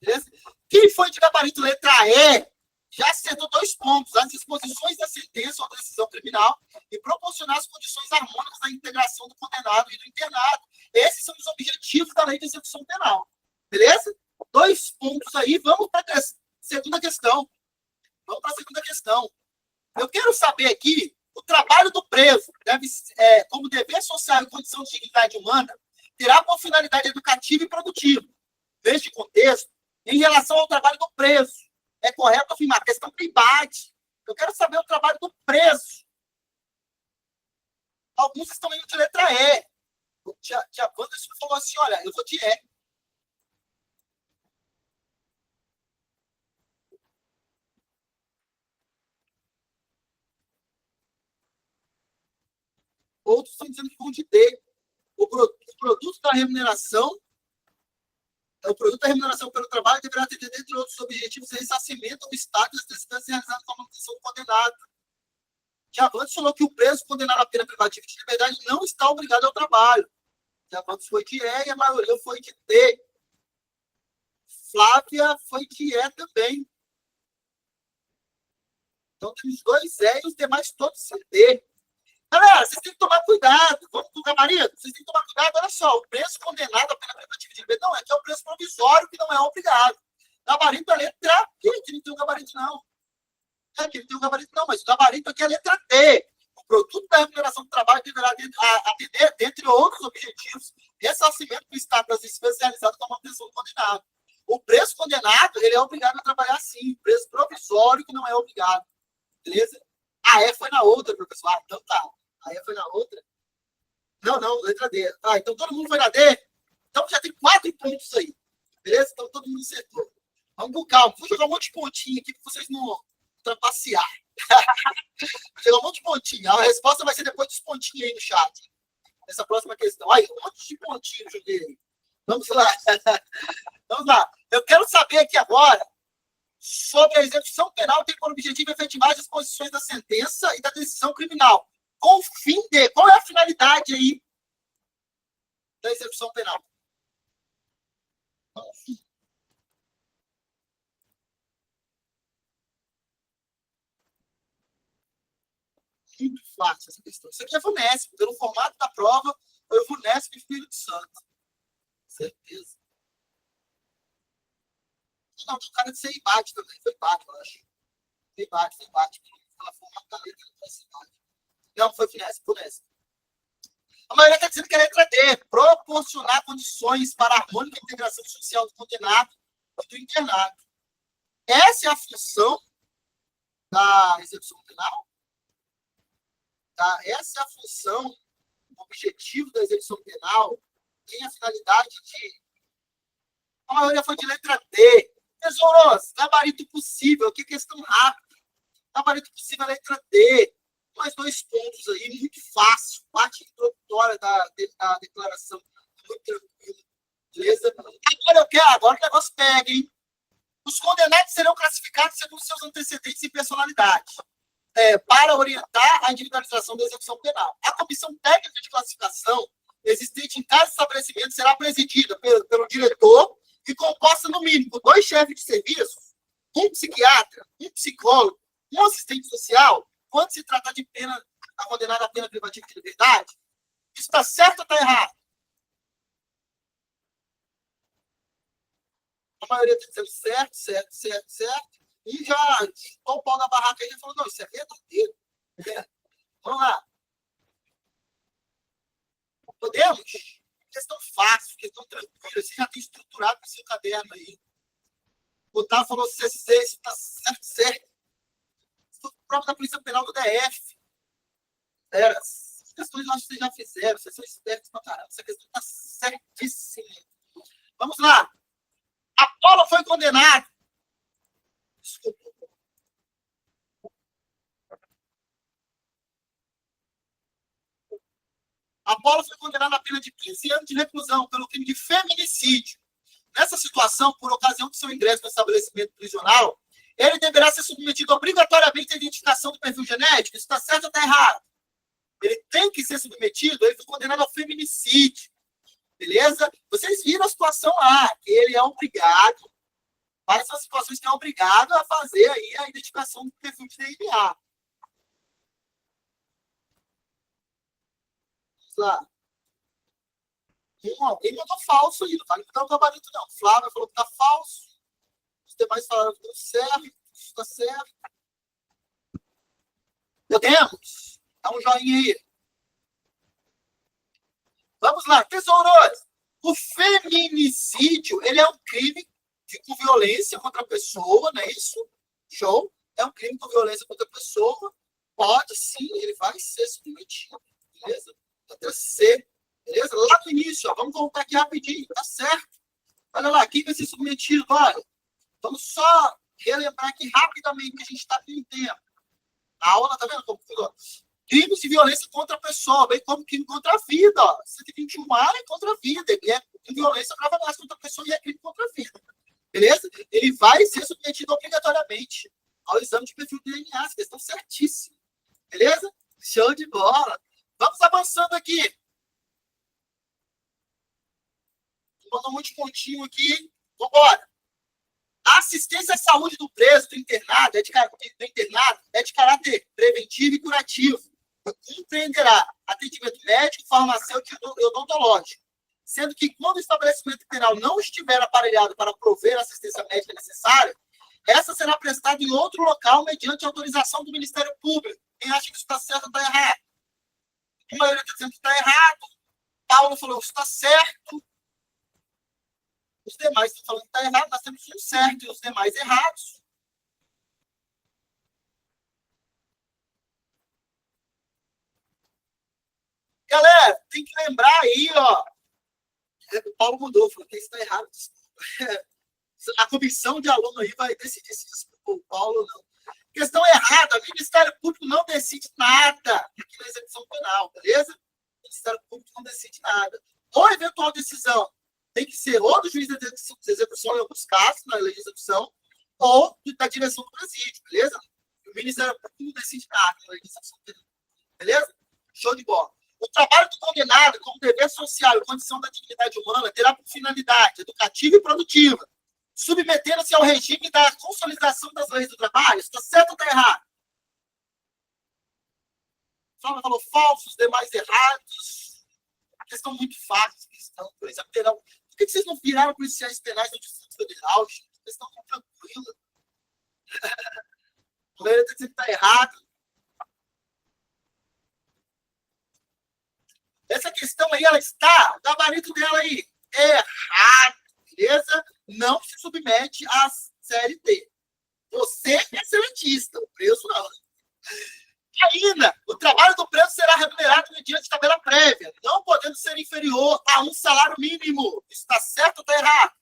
Beleza? Quem foi de gabarito letra E já acertou 2 pontos. As disposições da sentença ou decisão criminal e proporcionar as condições harmônicas da integração do condenado e do internado. Esses são os objetivos da lei de execução penal. Beleza? 2 pontos aí. Vamos para a segunda questão. Eu quero saber aqui, o trabalho do preso, como dever social e condição de dignidade humana, terá por finalidade educativa e produtiva. Neste contexto, em relação ao trabalho do preso, é correto afirmar a questão do embate. Eu quero saber o trabalho do preso. Alguns estão indo de letra E. Tia Wanderson falou assim, olha, eu vou de E. outros estão dizendo que vão de D. O produto da remuneração pelo trabalho deverá ter, dentre outros objetivos, ressarcimento ou status especializado com a manutenção do condenado. Javantes falou que o preso condenado à pena privativa de liberdade não está obrigado ao trabalho. Javantes foi de E e a maioria foi de D. Flávia foi de E também. Então, tem os dois E e os demais todos de D. Galera, vocês têm que tomar cuidado. Vamos com o gabarito? Vocês têm que tomar cuidado. Olha só, o preço condenado à pena privativa de liberdade não é que é o preço provisório, que não é obrigado. Gabarito é a letra Q, que não tem um gabarito, não. Aqui não tem um gabarito, não, mas o gabarito aqui é a letra D. O produto da remuneração do trabalho deverá atender, dentre outros objetivos, ressarcimento do status especializado com a manutenção do condenado. O preço condenado, ele é obrigado a trabalhar sim. O preço provisório, que não é obrigado. Beleza? A E foi na outra, professor. Ah, então tá. A E foi na outra. Não, letra D. Ah, então todo mundo foi na D? Então já tem 4 pontos aí. Beleza? Então todo mundo acertou. Vamos com calma. Vou jogar um monte de pontinho aqui para vocês não trapacear. Vou jogar um monte de pontinho. A resposta vai ser depois dos pontinhos aí no chat. Nessa próxima questão. Aí, um monte de pontinho eu joguei aí. Vamos lá. Vamos lá. Eu quero saber aqui agora sobre a execução penal tem por objetivo efetivar as disposições da sentença e da decisão criminal. Com o fim de... Qual é a finalidade aí da execução penal? Muito fácil essa questão. Isso aqui é VUNESP. Pelo formato da prova, foi o VUNESP Espírito Santo. Certeza. Não, o cara de ser IBAT também. Foi IBAT, eu acho. Foi IBAT. Ela formato da letra da cidade. Não, foi VUNESP. A maioria está dizendo que é a letra D. Proporcionar condições para a harmônica integração social do condenado e do internado. Essa é a função da execução penal? Tá? Essa é a função, o objetivo da execução penal, tem a finalidade de... A maioria foi de letra D. Tesouros, gabarito possível, que questão rápida. Gabarito possível, letra D. Mais 2 pontos aí, muito fácil. Parte introdutória da declaração, muito tranquilo. Beleza? Agora o negócio pega, hein? Os condenados serão classificados segundo seus antecedentes e personalidade. Para orientar a individualização da execução penal. A comissão técnica de classificação existente em cada estabelecimento será presidida pelo diretor e composta, no mínimo, por 2 chefes de serviço, um psiquiatra, um psicólogo, um assistente social, quando se trata de pena, a condenada a pena privativa de liberdade. Isso está certo ou está errado? A maioria está dizendo certo. E já o pau na barraca aí já falou, não, isso é verdadeiro. Vamos lá. Podemos? Questão fácil, questão tranquila. Você já tem estruturado no seu caderno aí. O Otávio falou CC, isso está certo. Isso próprio da Polícia Penal do DF. As questões eu acho que vocês já fizeram, vocês são espertos pra caramba. Essa questão está certíssima. Vamos lá. Apolo foi condenado. Desculpa. Apolo foi condenado a pena de 15 anos de reclusão pelo crime de feminicídio. Nessa situação, por ocasião do seu ingresso no estabelecimento prisional, ele deverá ser submetido obrigatoriamente à identificação do perfil genético. Isso está certo ou está errado? Ele tem que ser submetido, ele foi condenado ao feminicídio. Beleza? Vocês viram a situação lá, que ele é obrigado, várias são situações que é obrigado a fazer aí a identificação do perfil de DNA. Vamos lá. Alguém mandou falso aí, não vale botar o gabarito, não. Flávia falou que tá falso. Os demais falaram que deu certo, está certo. Podemos? Dá um joinha aí. Vamos lá, tesouros. O feminicídio, ele é um crime com violência contra a pessoa, não é isso? Show? É um crime com violência contra a pessoa. Pode sim, ele vai ser submetido. Beleza? Até ser. Beleza? Lá no início, ó, vamos voltar aqui rapidinho. Tá certo? Olha lá, quem vai ser submetido? Olha, vamos só relembrar aqui rapidamente que a gente está tendo tempo. A aula, tá vendo como ficou? Crimes de violência contra a pessoa, bem como crime contra a vida. Ó. 121A é contra a vida. Ele é de violência grave contra a pessoa e é crime contra a vida. Beleza? Ele vai ser submetido obrigatoriamente ao exame de perfil de DNA. Vocês estão certíssimos. Beleza? Show de bola. Vamos avançando aqui. Vou botar um monte de pontinho aqui. Vambora. A assistência à saúde do preso, do internado, é de caráter preventivo e curativo. Compreenderá atendimento médico, farmacêutico e odontológico, sendo que quando o estabelecimento penal não estiver aparelhado para prover a assistência médica necessária, essa será prestada em outro local mediante autorização do Ministério Público. Quem acha que isso está certo ou está errado? A maioria está dizendo que está errado. Paulo falou que está certo. Os demais estão falando que está errado. Nós temos um certo e os demais errados. Galera, tem que lembrar aí, ó. O Paulo mudou, falou que isso está errado. A comissão de aluno aí vai decidir se desculpa o Paulo ou não. Questão errada, o Ministério Público não decide nada aqui na execução penal, beleza? O Ministério Público não decide nada. Ou eventual decisão tem que ser ou do juiz de execução, em alguns casos, na lei de execução, ou da direção do presídio, beleza? O Ministério Público não decide nada na lei de execução penal, beleza? Show de bola. O trabalho do condenado como dever social e condição da dignidade humana terá por finalidade educativa e produtiva, submetendo-se ao regime da consolidação das leis do trabalho. Está certo ou está errado? Só falou falsos, os demais errados. A questão muito fácil. Questão, por exemplo, penal. Por que vocês não viraram policiais penais do Distrito Federal, gente? A questão é tranquila. O governo está dizendo que está errado. Essa questão aí, ela está, o gabarito dela aí, errado, beleza? Não se submete à CLT. Você é excelentista, o preço não. Ainda, o trabalho do preso será remunerado mediante tabela prévia, não podendo ser inferior a um salário mínimo. Isso está certo ou está errado?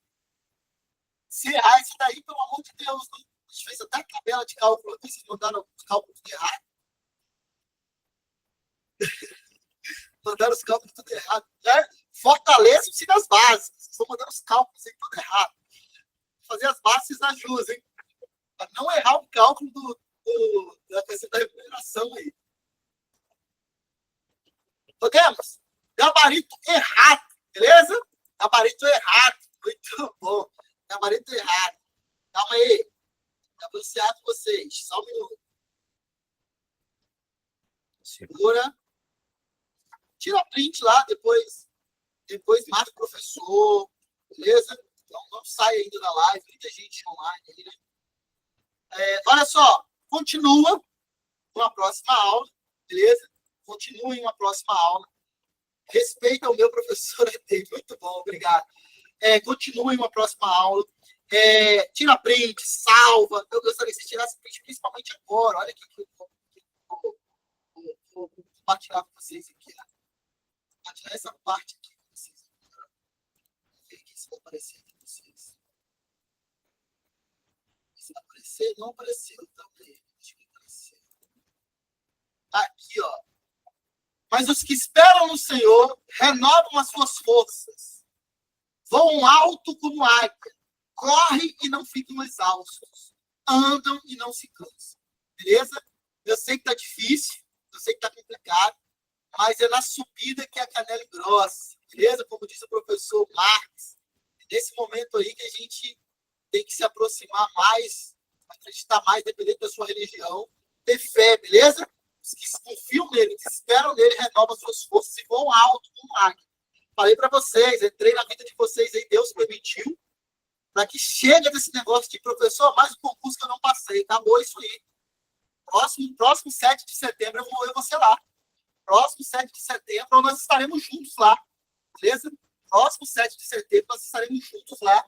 Se errar isso daí, pelo amor de Deus, a gente fez até a tabela de cálculo aqui, vocês mandaram os cálculos tudo errado. Mandaram os cálculos tudo errado. Né? Fortaleçam-se nas bases. Vocês estão mandando os cálculos aí tudo errado. Fazer as bases na JUS, hein? Para não errar o cálculo da questão da remuneração aí. Podemos? Gabarito errado, beleza? Gabarito errado. Muito bom. Gabarito errado. Calma aí. Vou anunciar com vocês. Só um minuto. Segura. Tira print lá, depois marca o professor, beleza? Então não sai ainda da live, muita gente online aí, né? Olha só, continua com a próxima aula, beleza? Continua em uma próxima aula. Respeita o meu professor, muito bom, obrigado. Continua em uma próxima aula. Tira print, salva. Eu gostaria que você tirasse print, principalmente agora. Olha aqui que eu vou compartilhar com vocês aqui, ó. Tirar essa parte aqui para vocês. Ver aqui se vai aparecer aqui para vocês. Se vai aparecer, não apareceu também. Acho que apareceu. Aqui, ó. Mas os que esperam no Senhor renovam as suas forças. Voam alto como águia. Correm e não ficam exaustos. Andam e não se cansam. Beleza? Eu sei que tá difícil. Eu sei que tá complicado. Mas é na subida que a canela engrossa, beleza? Como diz o professor Marx, nesse momento aí que a gente tem que se aproximar mais, acreditar mais, dependendo da sua religião, ter fé, beleza? Os que confiam nele, que esperam nele, renovam suas forças e vão alto como águia. Falei para vocês, entrei na vida de vocês aí, Deus permitiu, para que chegue desse negócio de professor, mais um concurso que eu não passei, acabou isso aí. Próximo 7 de setembro eu vou ser lá. Próximo 7 de setembro, nós estaremos juntos lá, beleza? Próximo 7 de setembro, nós estaremos juntos lá,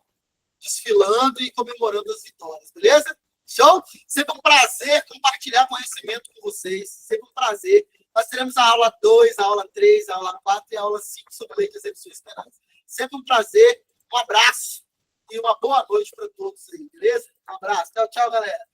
desfilando e comemorando as vitórias, beleza? Show? Sempre um prazer compartilhar conhecimento com vocês, sempre um prazer. Nós teremos a aula 2, a aula 3, a aula 4 e a aula 5 sobre lei de execuções penais. Sempre um prazer, um abraço e uma boa noite para todos aí, beleza? Um abraço, tchau, tchau, galera.